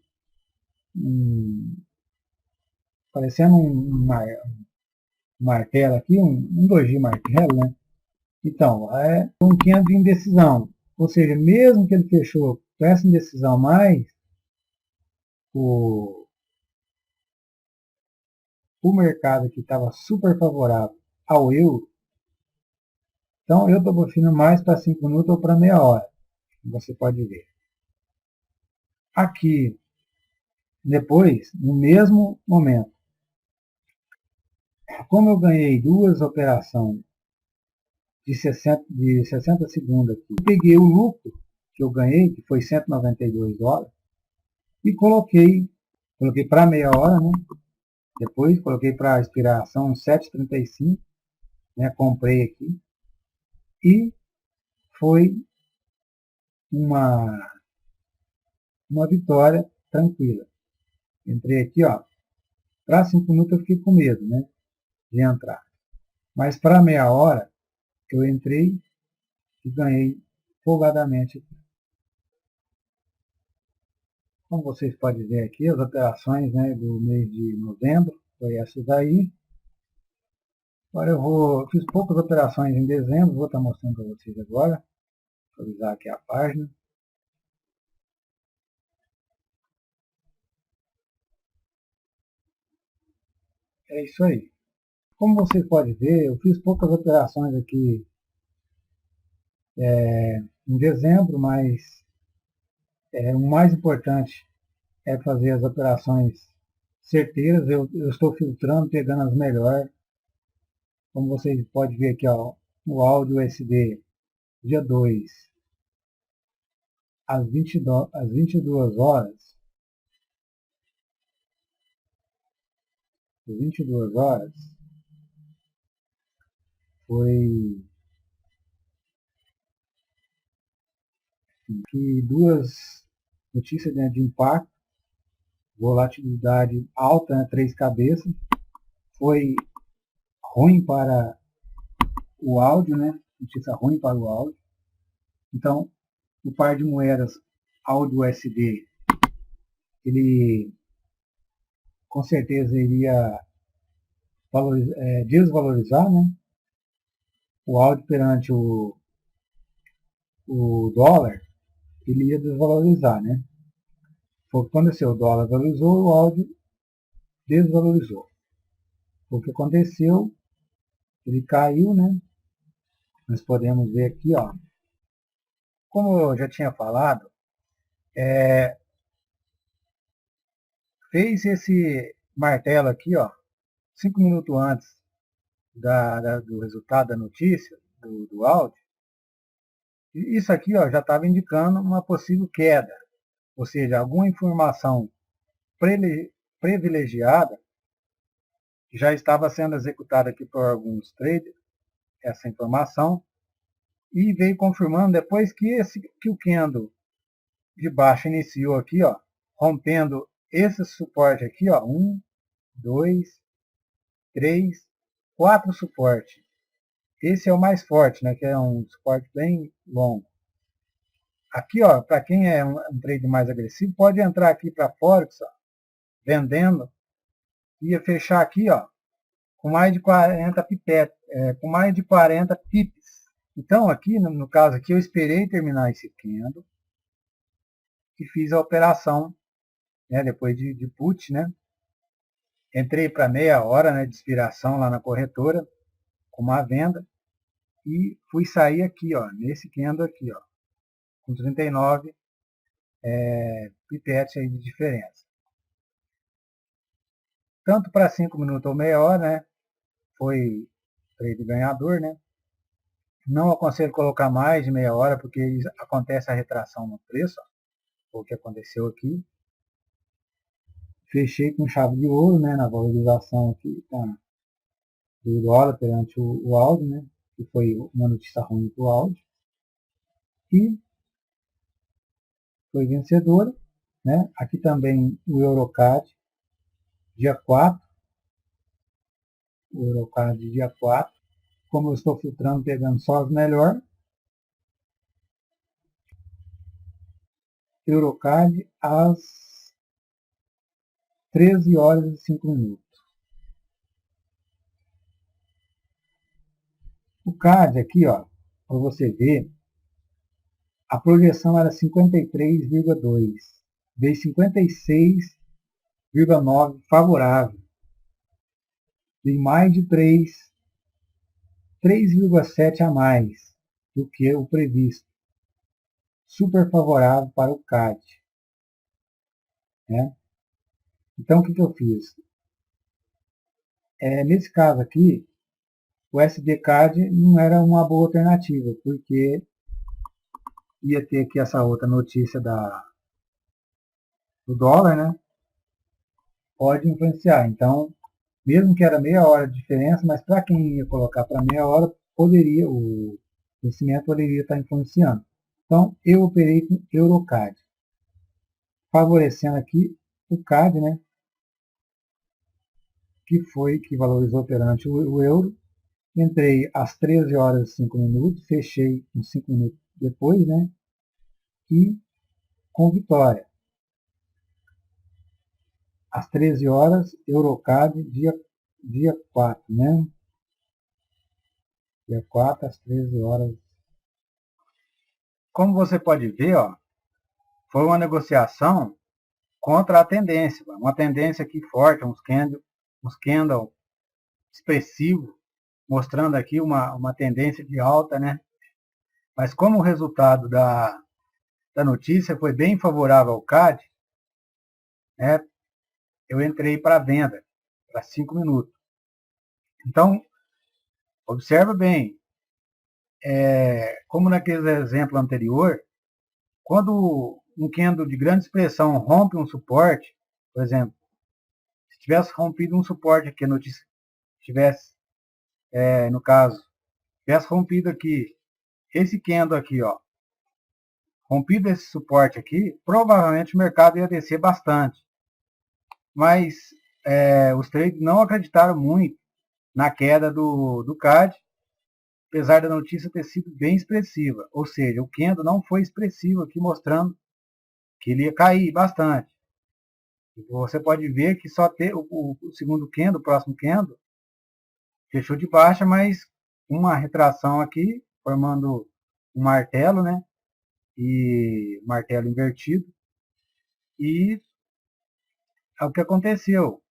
Speaker 1: parecendo um martelo aqui, um doji martelo, né? Então, é um candle de indecisão. Ou seja, mesmo que ele fechou com essa indecisão mais o, o mercado que estava super favorável ao euro, então eu estou preferindo mais para 5 minutos ou para meia hora. Você pode ver. Aqui, depois, no mesmo momento, como eu ganhei duas operações de 60 segundos aqui, eu peguei o lucro que eu ganhei, que foi $192, e coloquei para meia hora, né? Depois coloquei para expiração 7,35, né? Comprei aqui e foi uma, uma vitória tranquila. Entrei aqui, ó, para 5 minutos eu fiquei com medo, né? De entrar. Mas para meia hora eu entrei e ganhei folgadamente. Como vocês podem ver aqui, as operações, né, do mês de novembro, foi essa daí. Agora eu fiz poucas operações em dezembro, vou estar mostrando para vocês agora. Vou atualizar aqui a página. É isso aí. Como vocês podem ver, eu fiz poucas operações aqui em dezembro, mas o mais importante é fazer as operações certeiras. Eu estou filtrando, pegando as melhores. Como vocês podem ver aqui, ó, o áudio USB dia 2 às 22 horas. Às 22 horas foi que duas notícias, né, de impacto, volatilidade alta, né, 3 cabeças, foi ruim para o áudio, né, notícia ruim para o áudio. Então, o par de moedas áudio USD, ele com certeza iria desvalorizar, né, o áudio perante o dólar, ele ia desvalorizar, né. Foi o que aconteceu, o dólar valorizou, o áudio desvalorizou. O que aconteceu, ele caiu, né? Nós podemos ver aqui, ó. Como eu já tinha falado, fez esse martelo aqui, ó, 5 minutos antes do resultado da notícia, do áudio. E isso aqui, ó, já estava indicando uma possível queda, ou seja, alguma informação privilegiada já estava sendo executada aqui por alguns traders, essa informação, e veio confirmando depois que o candle de baixo iniciou aqui, ó, rompendo esse suporte aqui, ó, 1, 2, 3, 4 suportes. Esse é o mais forte, né, que é um suporte bem longo. Aqui, ó, para quem é um trade mais agressivo, pode entrar aqui para Forex, ó, vendendo, ia fechar aqui, ó, com mais de 40 pipetes, com mais de 40 pips. Então, aqui, no caso aqui, eu esperei terminar esse candle e fiz a operação, né, depois de put, né. Entrei para meia hora, né, de expiração lá na corretora, com uma venda, e fui sair aqui, ó, nesse candle aqui, ó, com 39 pipetes aí de diferença. Tanto para 5 minutos ou meia hora, né, foi trade ganhador, né. Não aconselho colocar mais de meia hora, porque acontece a retração no preço, ó, o que aconteceu aqui. Fechei com chave de ouro, né, na valorização aqui do dólar perante o áudio, né, que foi uma notícia ruim para o áudio. E foi vencedora, né? Aqui também o Eurocard, dia 4, o Eurocard dia 4. Como eu estou filtrando, pegando só as melhores, Eurocard às 13 horas e 5 minutos. CAD aqui, ó, para você ver, a projeção era 53,2, veio 56,9 favorável, e mais de 3,7 a mais do que o previsto. Super favorável para o CAD. Né? Então, o que eu fiz? Nesse caso aqui, o SD-CAD não era uma boa alternativa, porque ia ter aqui essa outra notícia do dólar, né? Pode influenciar. Então, mesmo que era meia hora de diferença, mas para quem ia colocar para meia hora, o vencimento poderia estar influenciando. Então, eu operei com EuroCAD, favorecendo aqui o CAD, né? Que valorizou perante o euro. Entrei às 13 horas e 5 minutos, fechei uns 5 minutos depois, né? E com vitória. Às 13 horas, EuroCAD, dia 4, né? Dia 4, às 13 horas. Como você pode ver, ó, foi uma negociação contra a tendência. Uma tendência aqui forte, uns candle expressivo, mostrando aqui uma tendência de alta, né? Mas como o resultado da notícia foi bem favorável ao CAD, né? Eu entrei para venda, para 5 minutos. Então, observa bem, como naquele exemplo anterior, quando um candle de grande expressão rompe um suporte, por exemplo, se tivesse rompido um suporte aqui, a notícia tivesse, no caso, tivesse rompido aqui, esse candle aqui, ó, rompido esse suporte aqui, provavelmente o mercado ia descer bastante. Mas os traders não acreditaram muito na queda do CAD, apesar da notícia ter sido bem expressiva. Ou seja, o candle não foi expressivo aqui, mostrando que ele ia cair bastante. Você pode ver que só ter o segundo candle, o próximo candle, fechou de baixa, mas uma retração aqui, formando um martelo, né? E martelo invertido. E é o que aconteceu.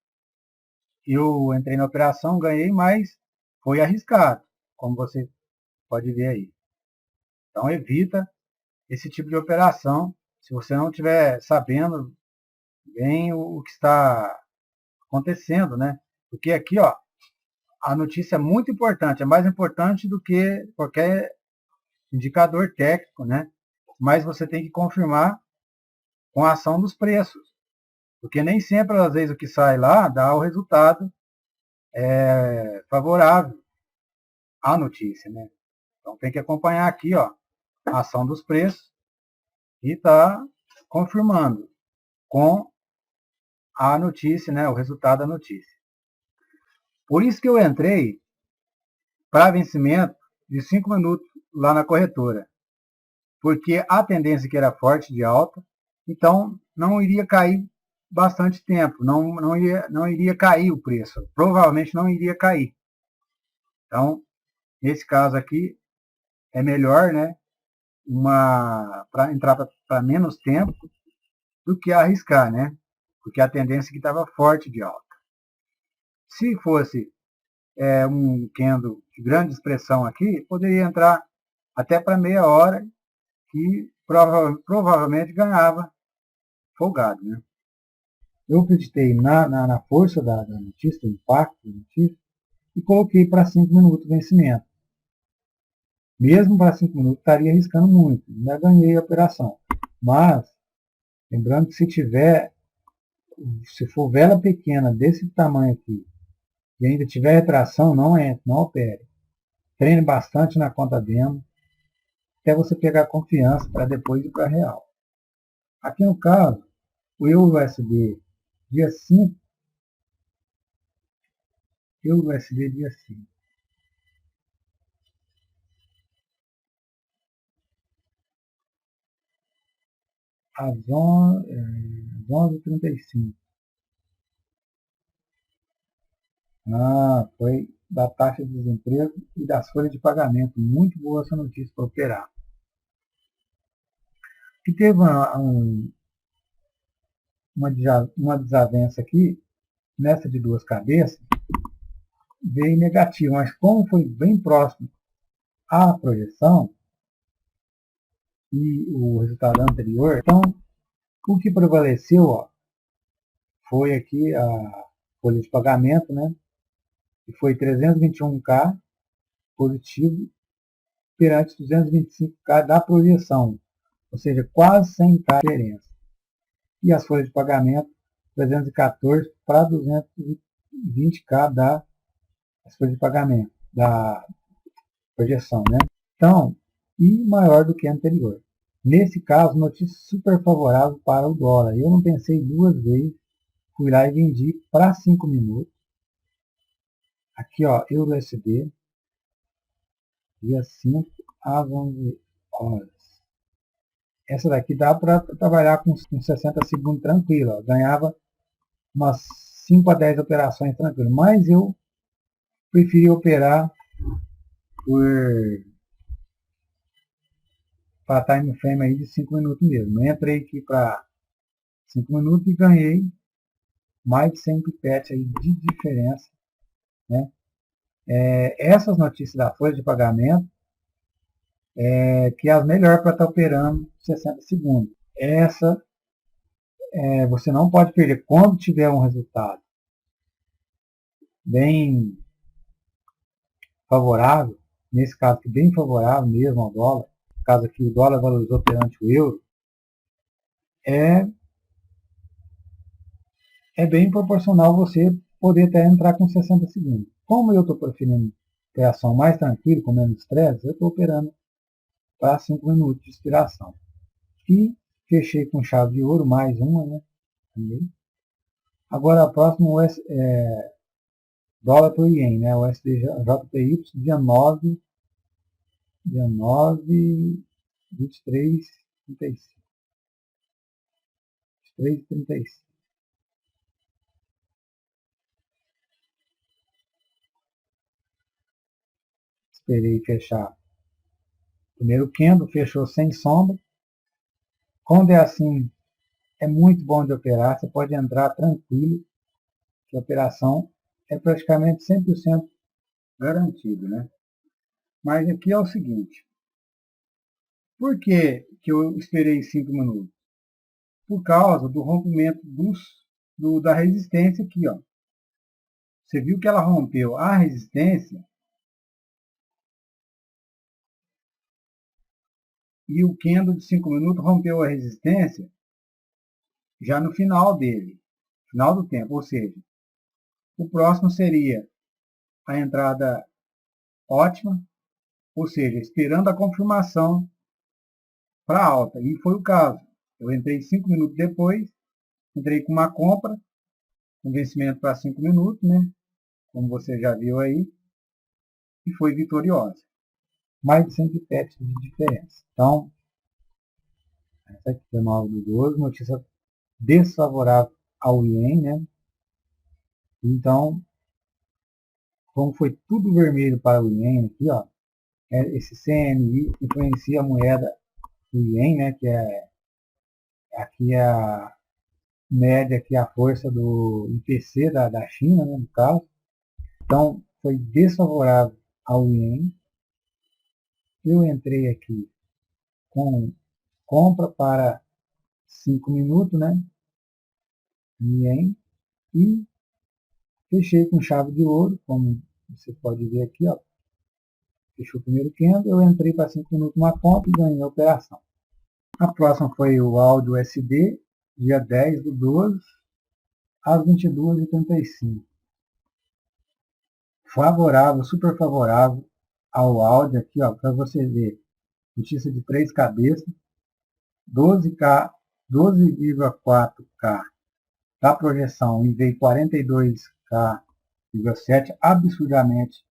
Speaker 1: Eu entrei na operação, ganhei, mas foi arriscado, como você pode ver aí. Então evita esse tipo de operação, se você não estiver sabendo bem o que está acontecendo, né? Porque aqui, ó, a notícia é muito importante, é mais importante do que qualquer indicador técnico, né? Mas você tem que confirmar com a ação dos preços, porque nem sempre, às vezes, o que sai lá dá o resultado favorável à notícia, né? Então tem que acompanhar aqui, ó, a ação dos preços e tá confirmando com a notícia, né, o resultado da notícia. Por isso que eu entrei para vencimento de 5 minutos lá na corretora, porque a tendência que era forte de alta, então não iria cair bastante tempo, não iria cair o preço, provavelmente não iria cair. Então, nesse caso aqui, é melhor, né, para entrar para menos tempo do que arriscar, né, porque a tendência que estava forte de alta. Se fosse um candle de grande expressão aqui, poderia entrar até para meia hora, que provavelmente ganhava folgado, né? Eu acreditei na força da notícia, do impacto da notícia, e coloquei para 5 minutos de vencimento. Mesmo para 5 minutos, estaria arriscando muito, ainda ganhei a operação. Mas, lembrando que se for vela pequena desse tamanho aqui, e ainda tiver retração, não entre, não opere. Treine bastante na conta demo, até você pegar confiança para depois ir para real. Aqui no caso, o EURUSD dia 5, EURUSD dia 5. Às 11h35. Ah, foi da taxa de desemprego e das folhas de pagamento. Muito boa essa notícia para operar. E teve uma desavença aqui, nessa de duas cabeças, veio negativo, mas como foi bem próximo à projeção e o resultado anterior, então o que prevaleceu foi aqui a folha de pagamento, né? Que foi 321K positivo perante 225K da projeção, ou seja, quase 100K de diferença. E as folhas de pagamento, 314 para 220K da folha de pagamento, da projeção, né? Então, e maior do que a anterior. Nesse caso, notícia super favorável para o dólar. Eu não pensei duas vezes, fui lá e vendi para 5 minutos. Aqui, ó, EURUSD, dia 5 às 11 horas. Essa daqui dá para trabalhar com 60 segundos tranquilo. Ó. Ganhava umas 5 a 10 operações tranquilo. Mas eu preferi operar para time frame aí de 5 minutos mesmo. Eu entrei aqui para 5 minutos e ganhei mais de 100 pipetes aí de diferença. Né? Essas notícias da folha de pagamento que é as melhores para estar operando 60 segundos. Essa você não pode perder quando tiver um resultado bem favorável, nesse caso aqui bem favorável mesmo ao dólar, no caso aqui o dólar valorizou perante o euro, é bem proporcional você poder até entrar com 60 segundos. Como eu estou preferindo operação mais tranquila, com menos estresse, eu estou operando para 5 minutos de expiração. E fechei com chave de ouro, mais uma, né? Agora a próxima dólar por ien, né? O SDJPY, dia 9, 23, 35. 23,35. Esperei fechar. Primeiro candle fechou sem sombra. Quando é assim, é muito bom de operar. Você pode entrar tranquilo, que a operação é praticamente 100% garantido, né? Mas aqui é o seguinte. Por que eu esperei 5 minutos? Por causa do rompimento da resistência aqui, ó. Você viu que ela rompeu a resistência e o candle de 5 minutos rompeu a resistência já no final dele, final do tempo, ou seja, o próximo seria a entrada ótima, ou seja, esperando a confirmação para alta, e foi o caso. Eu entrei 5 minutos depois, entrei com uma compra, com vencimento para 5 minutos, né? Como você já viu aí, e foi vitoriosa. Mais de 100 pips de diferença. Então, essa aqui foi 9 do 12, notícia desfavorável ao ien, né? Então, como foi tudo vermelho para o ien aqui, ó, esse CNI influencia a moeda do ien, né? Que aqui é a média, aqui a força do IPC da China, né, no caso. Então, foi desfavorável ao ien. Eu entrei aqui com compra para 5 minutos, né? Ien. E fechei com chave de ouro, como você pode ver aqui, ó. Fechou o primeiro candle, eu entrei para 5 minutos uma compra e ganhei a operação. A próxima foi o áudio SD, dia 10 do 12, às 22h35. Favorável, super favorável ao áudio aqui, ó, para você ver. Notícia de 3 cabeças, 12K, 12,4K da projeção e veio 42K,7, absurdamente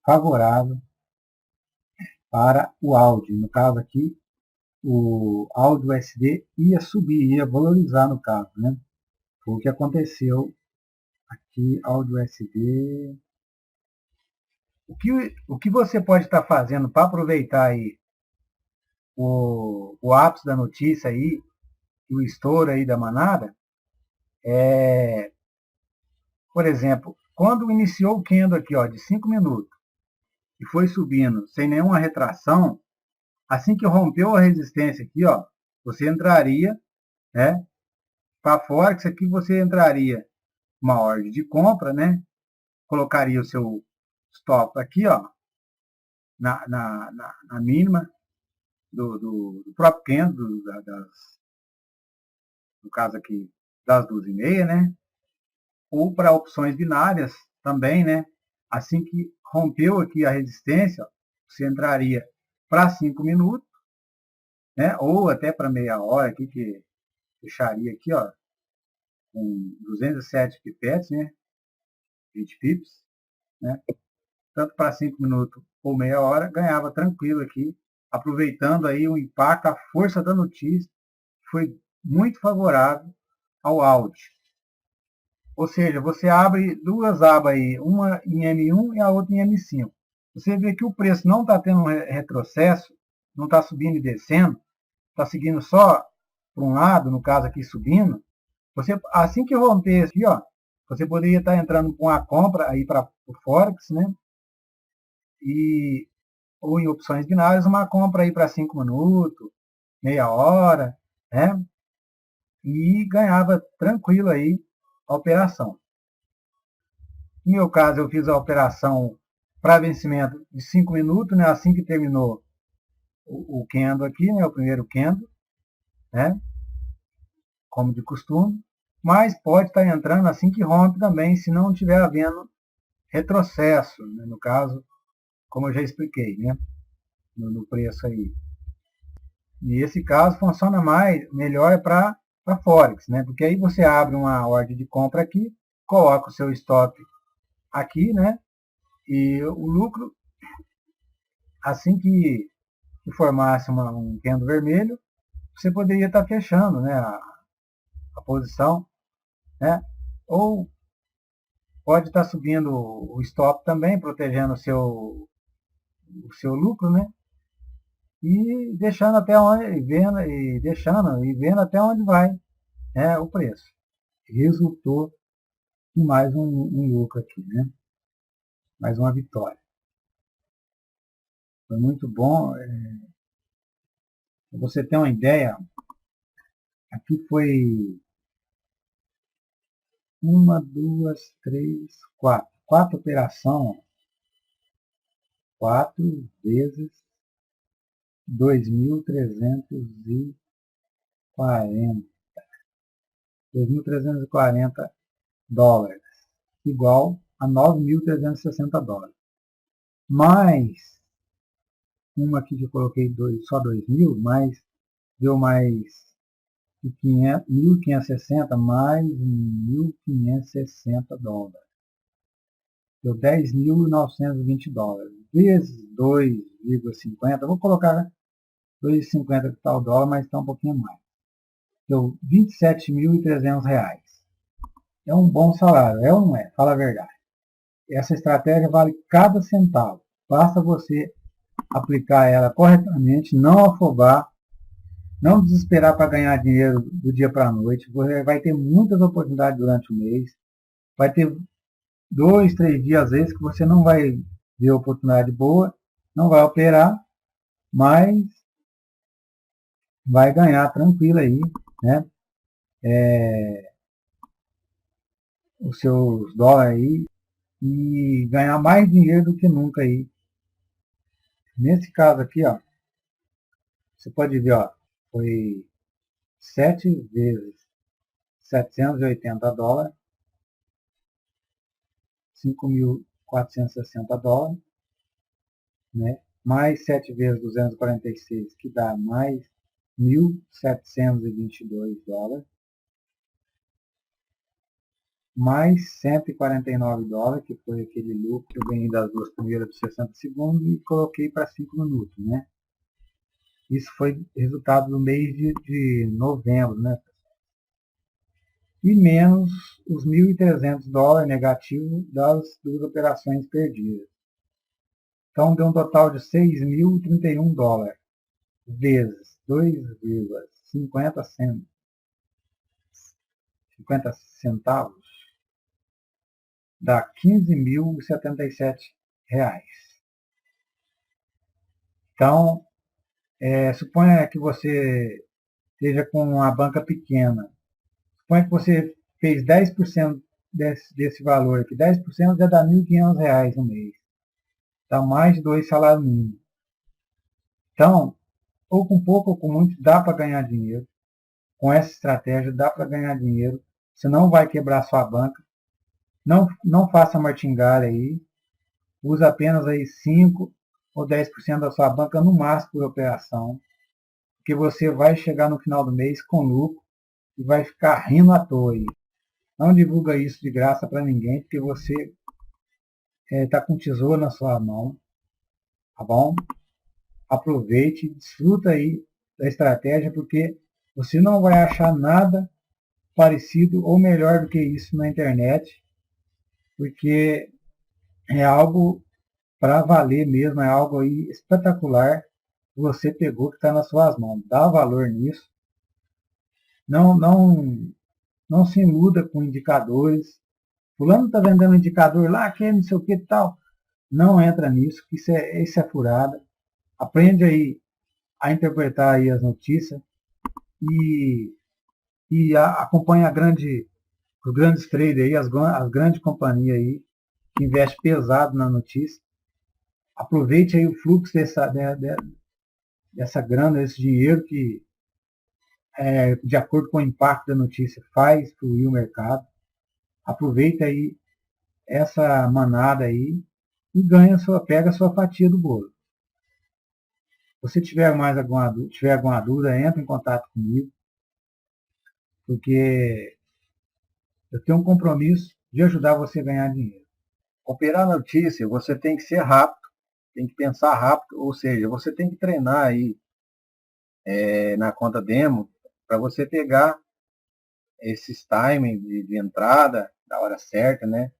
Speaker 1: favorável para o áudio. No caso aqui, o áudio SD ia subir, ia valorizar no caso, né? Foi o que aconteceu aqui, áudio SD O que você pode estar fazendo para aproveitar aí o ápice da notícia aí, o estouro aí da manada, é, por exemplo, quando iniciou o candle aqui, ó, de 5 minutos, e foi subindo sem nenhuma retração, assim que rompeu a resistência aqui, ó, você entraria, né, para Forex aqui você entraria uma ordem de compra, né, colocaria o seu stop aqui, ó, na mínima do próprio candle, no caso aqui, das 12h30, né, ou para opções binárias também, né, assim que rompeu aqui a resistência, você entraria para 5 minutos, né, ou até para meia hora aqui, que fecharia aqui, ó, com 207 pipetes, né, 20 pips, né, tanto para 5 minutos ou meia hora, ganhava tranquilo aqui, aproveitando aí o impacto, a força da notícia, que foi muito favorável ao áudio. Ou seja, você abre duas abas aí, uma em M1 e a outra em M5. Você vê que o preço não está tendo um retrocesso, não está subindo e descendo, está seguindo só para um lado, no caso aqui subindo. Você, assim que romper aqui, ó, você poderia estar entrando com a compra aí para o Forex, né? E, ou em opções binárias, uma compra aí para 5 minutos, meia hora, né? E ganhava tranquilo aí a operação. No meu caso, eu fiz a operação para vencimento de 5 minutos, né? Assim que terminou o candle aqui, né? O primeiro candle, né? Como de costume. Mas pode estar entrando assim que rompe também, se não estiver havendo retrocesso, né? No caso, como eu já expliquei, né? No preço aí. E esse caso funciona melhor para Forex, né? Porque aí você abre uma ordem de compra aqui, coloca o seu stop aqui, né? E o lucro, assim que formasse um candle vermelho, você poderia estar fechando, né? A posição, né? Ou pode estar subindo o stop também, protegendo o seu lucro, né? E deixando até onde, vendo até onde vai, né, o preço. Resultou em mais um lucro aqui, né? Mais uma vitória. Foi muito bom. Pra você ter uma ideia, aqui foi uma, duas, três, quatro. Quatro operações, 4 vezes 2.340. 2.340 dólares, igual a 9.360 dólares. Mais uma aqui que eu coloquei só 2.000, mas deu mais 1.560 mais 1.560 dólares. Deu 10.920 dólares. Vezes 2,50, vou colocar 2,50 que está o dólar, mas está um pouquinho mais. Deu R$27.300. É um bom salário, é ou não é? Fala a verdade. Essa estratégia vale cada centavo. Basta você aplicar ela corretamente, não afobar, não desesperar para ganhar dinheiro do dia para a noite. Você vai ter muitas oportunidades durante o mês. Vai ter 2, 3 dias, às vezes, que você não vai ver oportunidade boa, não vai operar, mas vai ganhar tranquilo aí, né? Os seus dólares aí e ganhar mais dinheiro do que nunca aí. Nesse caso aqui, ó, você pode ver, ó, foi 7 vezes 780 dólares, 5.460 dólares, né? Mais 7 vezes 246, que dá mais 1.722 dólares, mais 149 dólares, que foi aquele lucro que eu ganhei das duas primeiras de 60 segundos e coloquei para 5 minutos, né? Isso foi resultado do mês de novembro, né? E menos os 1.300 dólares negativos das duas operações perdidas. Então deu um total de 6.031 dólares vezes 2,50 centavos, dá 15.077 reais. Então, suponha que você esteja com uma banca pequena. Suponha que você fez 10% desse valor aqui. 10% já dá R$ 1.500 no mês. Dá mais de 2 salários mínimos. Então, ou com pouco ou com muito, dá para ganhar dinheiro. Com essa estratégia, dá para ganhar dinheiro. Você não vai quebrar sua banca. Não faça martingale aí. Usa apenas aí 5 ou 10% da sua banca no máximo por operação. Porque você vai chegar no final do mês com lucro e vai ficar rindo à toa aí. Não divulga isso de graça para ninguém, porque você está com tesouro na sua mão, tá bom? Aproveite, desfruta aí da estratégia, porque você não vai achar nada parecido ou melhor do que isso na internet, porque é algo para valer mesmo, é algo aí espetacular que você pegou, que está nas suas mãos. Dá valor nisso. Não se iluda com indicadores. Fulano está vendendo um indicador lá, que não sei o que e tal. Não entra nisso, que isso é furada. Aprende aí a interpretar aí as notícias e, acompanha os grandes traders aí, as grandes companhias aí, que investem pesado na notícia. Aproveite aí o fluxo dessa grana, desse dinheiro que, de acordo com o impacto da notícia, faz fluir o mercado. Aproveita aí essa manada aí e pega a sua fatia do bolo. Se você tiver alguma dúvida, entre em contato comigo, porque eu tenho um compromisso de ajudar você a ganhar dinheiro. Operar notícia, você tem que ser rápido, tem que pensar rápido, ou seja, você tem que treinar aí na conta demo para você pegar esses timing de entrada, da hora certa, né?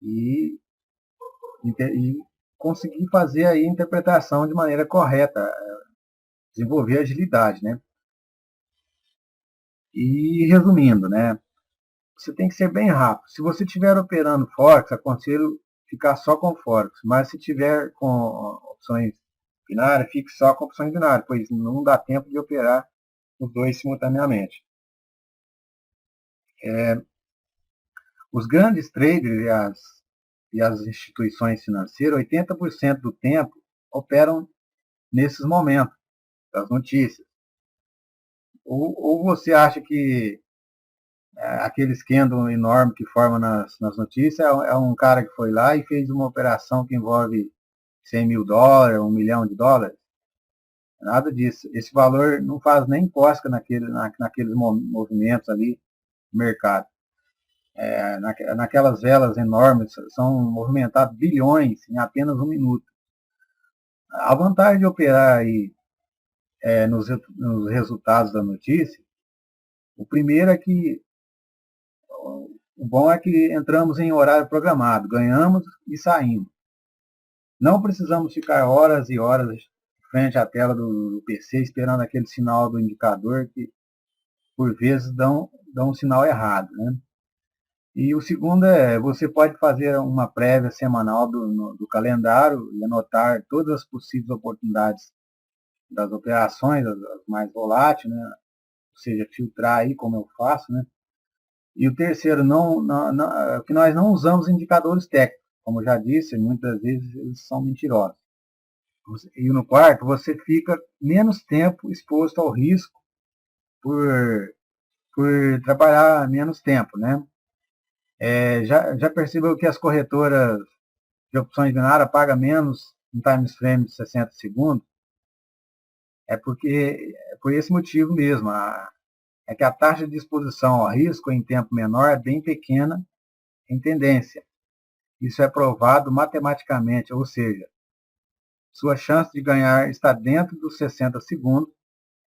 Speaker 1: E conseguir fazer aí a interpretação de maneira correta, desenvolver agilidade, né? E resumindo, né? Você tem que ser bem rápido. Se você estiver operando Forex, aconselho ficar só com Forex, mas se tiver com opções binárias, fique só com opções binárias, pois não dá tempo de operar os dois simultaneamente. Os grandes traders e as instituições financeiras, 80% do tempo operam nesses momentos das notícias. Ou você acha que aquele escândalo enorme que forma nas notícias é um cara que foi lá e fez uma operação que envolve 100 mil dólares, 1 milhão de dólares? Nada disso. Esse valor não faz nem cosca naqueles movimentos ali do mercado. Naquelas velas enormes, são movimentados bilhões em apenas um minuto. A vantagem de operar aí nos resultados da notícia, o primeiro é que o bom é que entramos em horário programado, ganhamos e saímos. Não precisamos ficar horas e horas frente à tela do PC esperando aquele sinal do indicador que, por vezes, dão um sinal errado, né? E o segundo você pode fazer uma prévia semanal do calendário e anotar todas as possíveis oportunidades das operações, as mais voláteis, né? Ou seja, filtrar aí, como eu faço, né? E o terceiro, que nós não usamos indicadores técnicos. Como eu já disse, muitas vezes eles são mentirosos. E no quarto, você fica menos tempo exposto ao risco por trabalhar menos tempo, né? Já percebeu que as corretoras de opções binárias pagam menos em time frame de 60 segundos? É por esse motivo mesmo. É que a taxa de exposição ao risco em tempo menor é bem pequena em tendência. Isso é provado matematicamente, ou seja, sua chance de ganhar está dentro dos 60 segundos,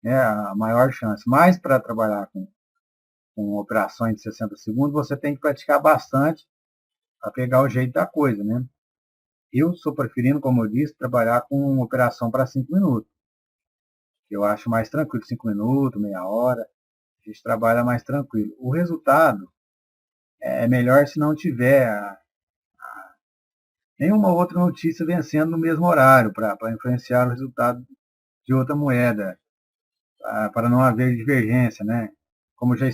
Speaker 1: né, a maior chance. Mas para trabalhar com operações de 60 segundos, você tem que praticar bastante para pegar o jeito da coisa, né? Eu estou preferindo, como eu disse, trabalhar com uma operação para 5 minutos. Eu acho mais tranquilo, 5 minutos, meia hora, a gente trabalha mais tranquilo. O resultado é melhor se não tiver nenhuma outra notícia vencendo no mesmo horário, para influenciar o resultado de outra moeda, para não haver divergência, né? Como já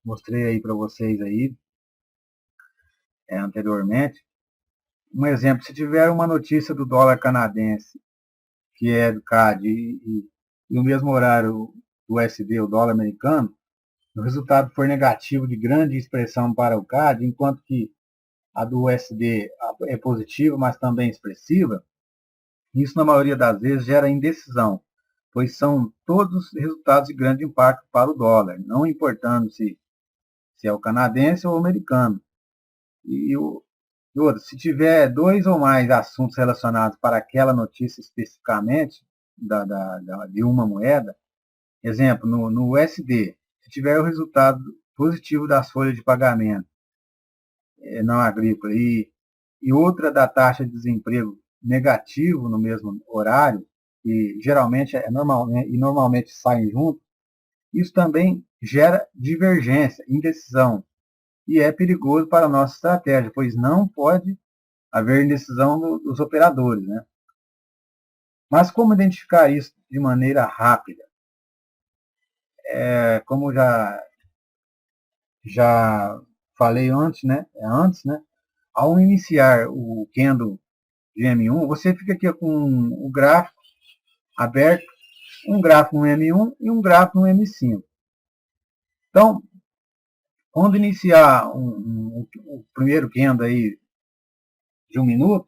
Speaker 1: mostrei aí para vocês aí, anteriormente. Um exemplo, se tiver uma notícia do dólar canadense, que é do CAD, e o mesmo horário do USD, o dólar americano, o resultado for negativo de grande expressão para o CAD, enquanto que a do USD é positiva, mas também expressiva, isso na maioria das vezes gera indecisão, pois são todos resultados de grande impacto para o dólar, não importando se é o canadense ou o americano. E outro, se tiver dois ou mais assuntos relacionados para aquela notícia especificamente de uma moeda, exemplo, no USD, se tiver o resultado positivo das folhas de pagamento não agrícola e outra da taxa de desemprego negativo no mesmo horário, e geralmente normalmente saem juntos, isso também gera divergência, indecisão, e é perigoso para a nossa estratégia, pois não pode haver indecisão dos operadores, né? Mas como identificar isso de maneira rápida? Como já falei antes, né? Ao iniciar o candle de M1, você fica aqui com o gráfico aberto, um gráfico no M1 e um gráfico no M5. Então, quando iniciar o primeiro candle aí de 1 minuto,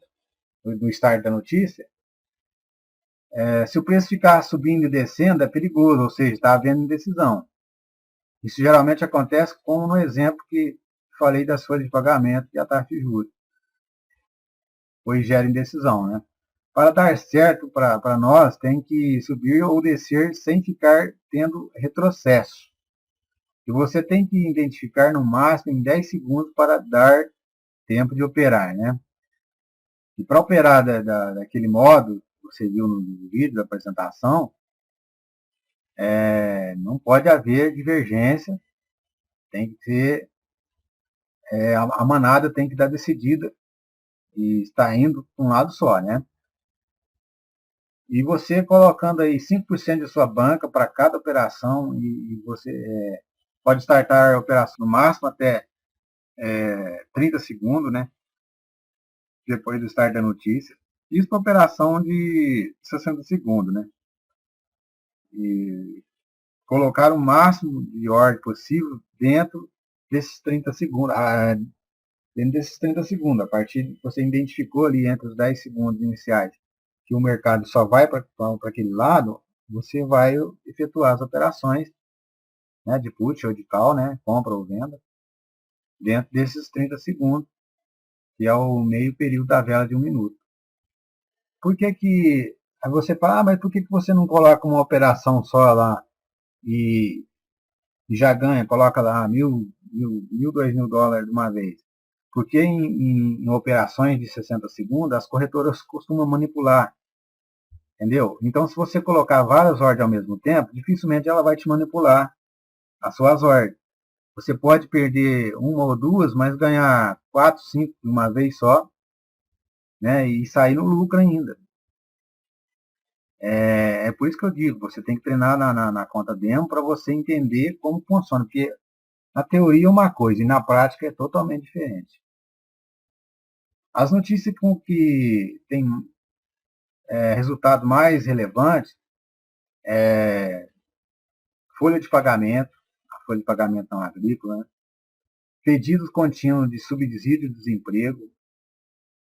Speaker 1: do start da notícia, se o preço ficar subindo e descendo, é perigoso, ou seja, está havendo indecisão. Isso geralmente acontece como no exemplo que falei das folhas de pagamento e a taxa de juros, pois gera indecisão, né? Para dar certo para nós, tem que subir ou descer sem ficar tendo retrocesso. E você tem que identificar no máximo em 10 segundos para dar tempo de operar, né? E para operar daquele modo, que você viu no vídeo da apresentação, não pode haver divergência, tem que ter, a manada tem que dar decidida e está indo para um lado só, né? E você colocando aí 5% de sua banca para cada operação e você pode startar a operação no máximo até 30 segundos, né? Depois do start da notícia. Isso para operação de 60 segundos, né? E colocar o máximo de ordem possível dentro desses 30 segundos. Dentro desses 30 segundos, a partir de que você identificou ali entre os 10 segundos iniciais que o mercado só vai para aquele lado, você vai efetuar as operações, né, de put ou de call, né, compra ou venda, dentro desses 30 segundos, que é o meio período da vela de 1 minuto. Por que que aí você fala, mas por que você não coloca uma operação só lá e já ganha, coloca lá $1.000, $2.000 de uma vez? Porque em operações de 60 segundos, as corretoras costumam manipular, entendeu? Então, se você colocar várias ordens ao mesmo tempo, dificilmente ela vai te manipular as suas ordens. Você pode perder uma ou duas, mas ganhar 4, 5 de uma vez só, né? E sair no lucro ainda. É por isso que eu digo, você tem que treinar na conta demo para você entender como funciona, porque na teoria é uma coisa e na prática é totalmente diferente. As notícias com que tem resultado mais relevante folha de pagamento, a folha de pagamento não agrícola, né? Pedidos contínuos de subsídio de desemprego,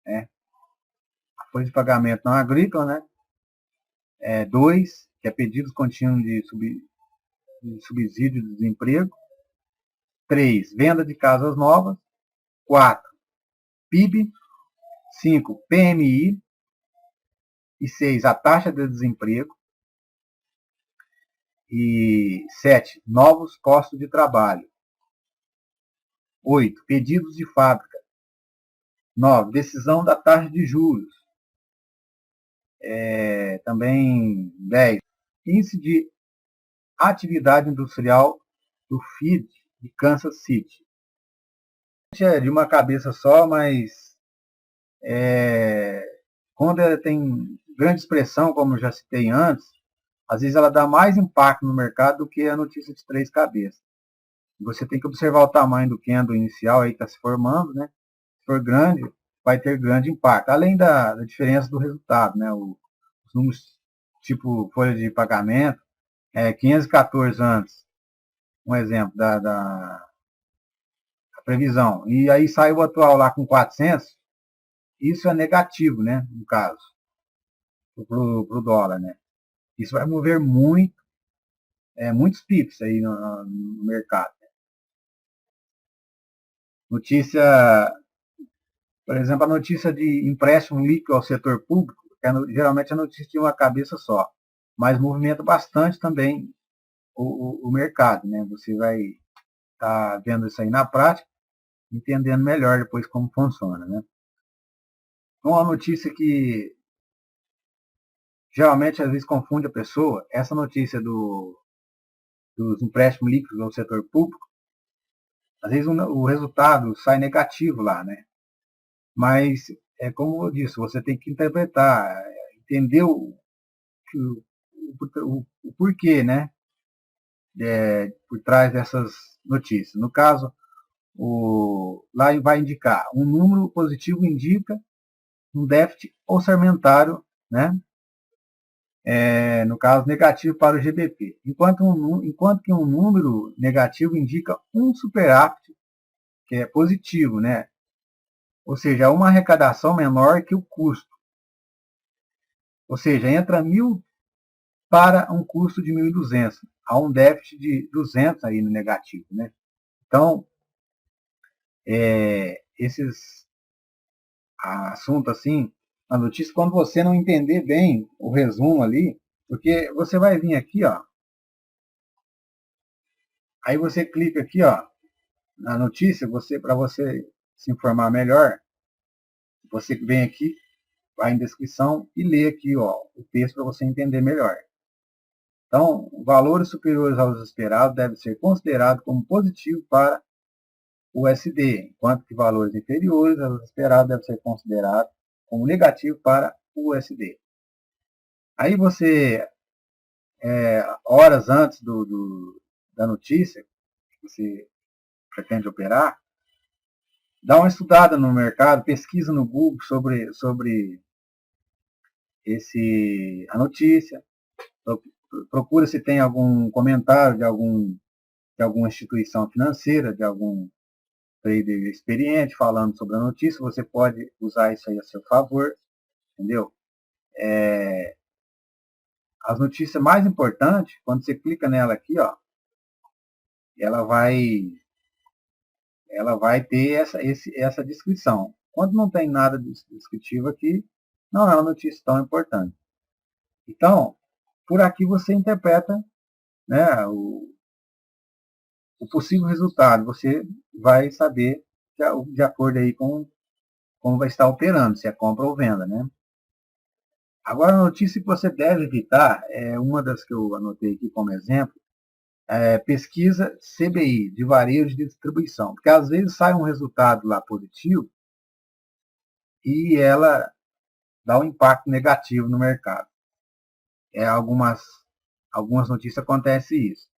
Speaker 1: né? A folha de pagamento não agrícola, né? 2, que é pedidos contínuos de subsídio de desemprego. 3, venda de casas novas. 4, PIB. 5, PMI. E 6, a taxa de desemprego. E 7, novos postos de trabalho. 8, pedidos de fábrica. 9. Decisão da taxa de juros. Também 10. Índice de atividade industrial do FID de Kansas City. É de uma cabeça só, mas quando ela tem grande expressão, como eu já citei antes, às vezes ela dá mais impacto no mercado do que a notícia de 3 cabeças. Você tem que observar o tamanho do candle inicial aí que está se formando, né? Se for grande, vai ter grande impacto. Além da diferença do resultado, né? Os números tipo folha de pagamento, 514 antes, um exemplo da previsão. E aí sai o atual lá com 400, isso é negativo, né? No caso, para o dólar, né? Isso vai mover muitos pips aí no mercado. Notícia, por exemplo, a notícia de empréstimo líquido ao setor público, geralmente é notícia de uma cabeça só, mas movimenta bastante também o mercado, né? Você vai estar vendo isso aí na prática, entendendo melhor depois como funciona, né? Uma notícia que geralmente às vezes confunde a pessoa, essa notícia dos empréstimos líquidos ao setor público, às vezes o resultado sai negativo lá, né? Mas, como eu disse, você tem que interpretar, entender o porquê, né? Por trás dessas notícias. No caso, lá vai indicar, um número positivo indica um déficit orçamentário, né? No caso, negativo para o GDP. Enquanto que um número negativo indica um superávit, que é positivo, né? Ou seja, uma arrecadação menor que o custo. Ou seja, entra 1.000 para um custo de 1.200. Há um déficit de 200 aí no negativo, né? Então, esses assuntos assim, a notícia, quando você não entender bem o resumo ali, porque você vai vir aqui, ó, aí você clica aqui, ó, na notícia, para você se informar melhor, você vem aqui, vai em descrição e lê aqui, ó, o texto para você entender melhor. Então, valores superiores aos esperados devem ser considerados como positivo para o USD, enquanto que valores inferiores aos esperados devem ser considerados como negativo para o USD. Aí você, horas antes da notícia que você pretende operar, dá uma estudada no mercado, pesquisa no Google sobre a notícia, procura se tem algum comentário de alguma instituição financeira, de algum trader experiente falando sobre a notícia, você pode usar isso aí a seu favor, entendeu? As notícias mais importantes, quando você clica nela aqui, ó, ela vai ter essa descrição. Quando não tem nada descritivo aqui, não é uma notícia tão importante. Então, por aqui você interpreta, né, o possível resultado. Você vai saber de acordo aí com como vai estar operando, se é compra ou venda, né? Agora, a notícia que você deve evitar, uma das que eu anotei aqui como exemplo, pesquisa CBI, de varejo de distribuição. Porque às vezes sai um resultado lá positivo e ela dá um impacto negativo no mercado. Algumas notícias acontece isso.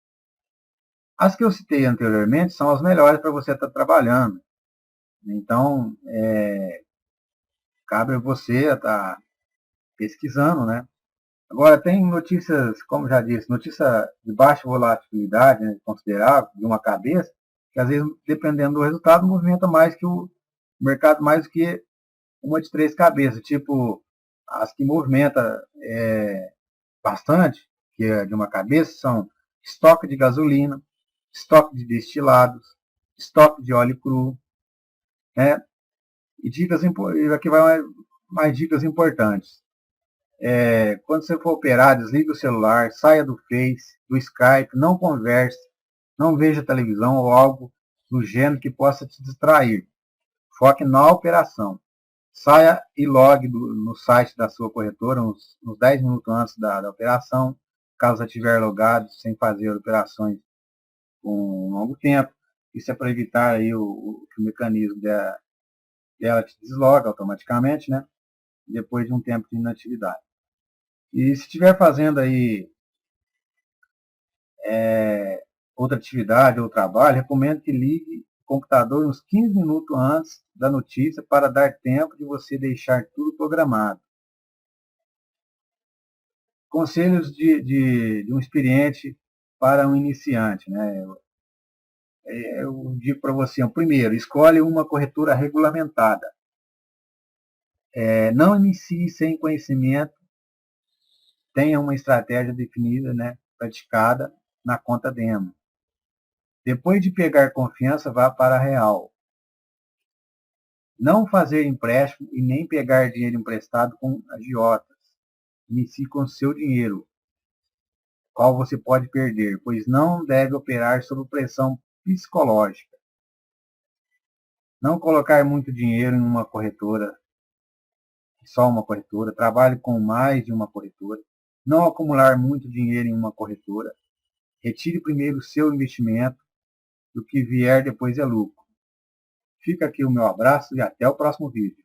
Speaker 1: As que eu citei anteriormente são as melhores para você estar trabalhando. Então, cabe a você estar pesquisando, né? Agora, tem notícias, como já disse, notícia de baixa volatilidade, né, considerável, de uma cabeça, que às vezes, dependendo do resultado, movimenta mais que o mercado, mais do que uma de 3 cabeças. Tipo, as que movimenta bastante, que é de uma cabeça, são estoque de gasolina, estoque de destilados, estoque de óleo cru, né? E aqui vai mais dicas importantes. Quando você for operar, desligue o celular, saia do Face, do Skype, não converse, não veja televisão ou algo do gênero que possa te distrair. Foque na operação. saia e logue no site da sua corretora uns 10 minutos antes da operação, caso já estiver logado, sem fazer operações com um longo tempo. Isso é para evitar aí que o mecanismo dela te desloga automaticamente, né? Depois de um tempo de inatividade. E se estiver fazendo aí outra atividade ou trabalho, recomendo que ligue o computador uns 15 minutos antes da notícia para dar tempo de você deixar tudo programado. Conselhos de um experiente para um iniciante, né? Eu digo para você, primeiro, escolhe uma corretora regulamentada. Não inicie sem conhecimento, tenha uma estratégia definida, né, praticada na conta demo. Depois de pegar confiança, vá para a real. Não fazer empréstimo e nem pegar dinheiro emprestado com agiotas. Inicie com seu dinheiro, qual você pode perder, pois não deve operar sob pressão psicológica. Não colocar muito dinheiro em uma corretora, só uma corretora. Trabalhe com mais de uma corretora. Não acumular muito dinheiro em uma corretora. Retire primeiro o seu investimento. O que vier depois é lucro. Fica aqui o meu abraço e até o próximo vídeo.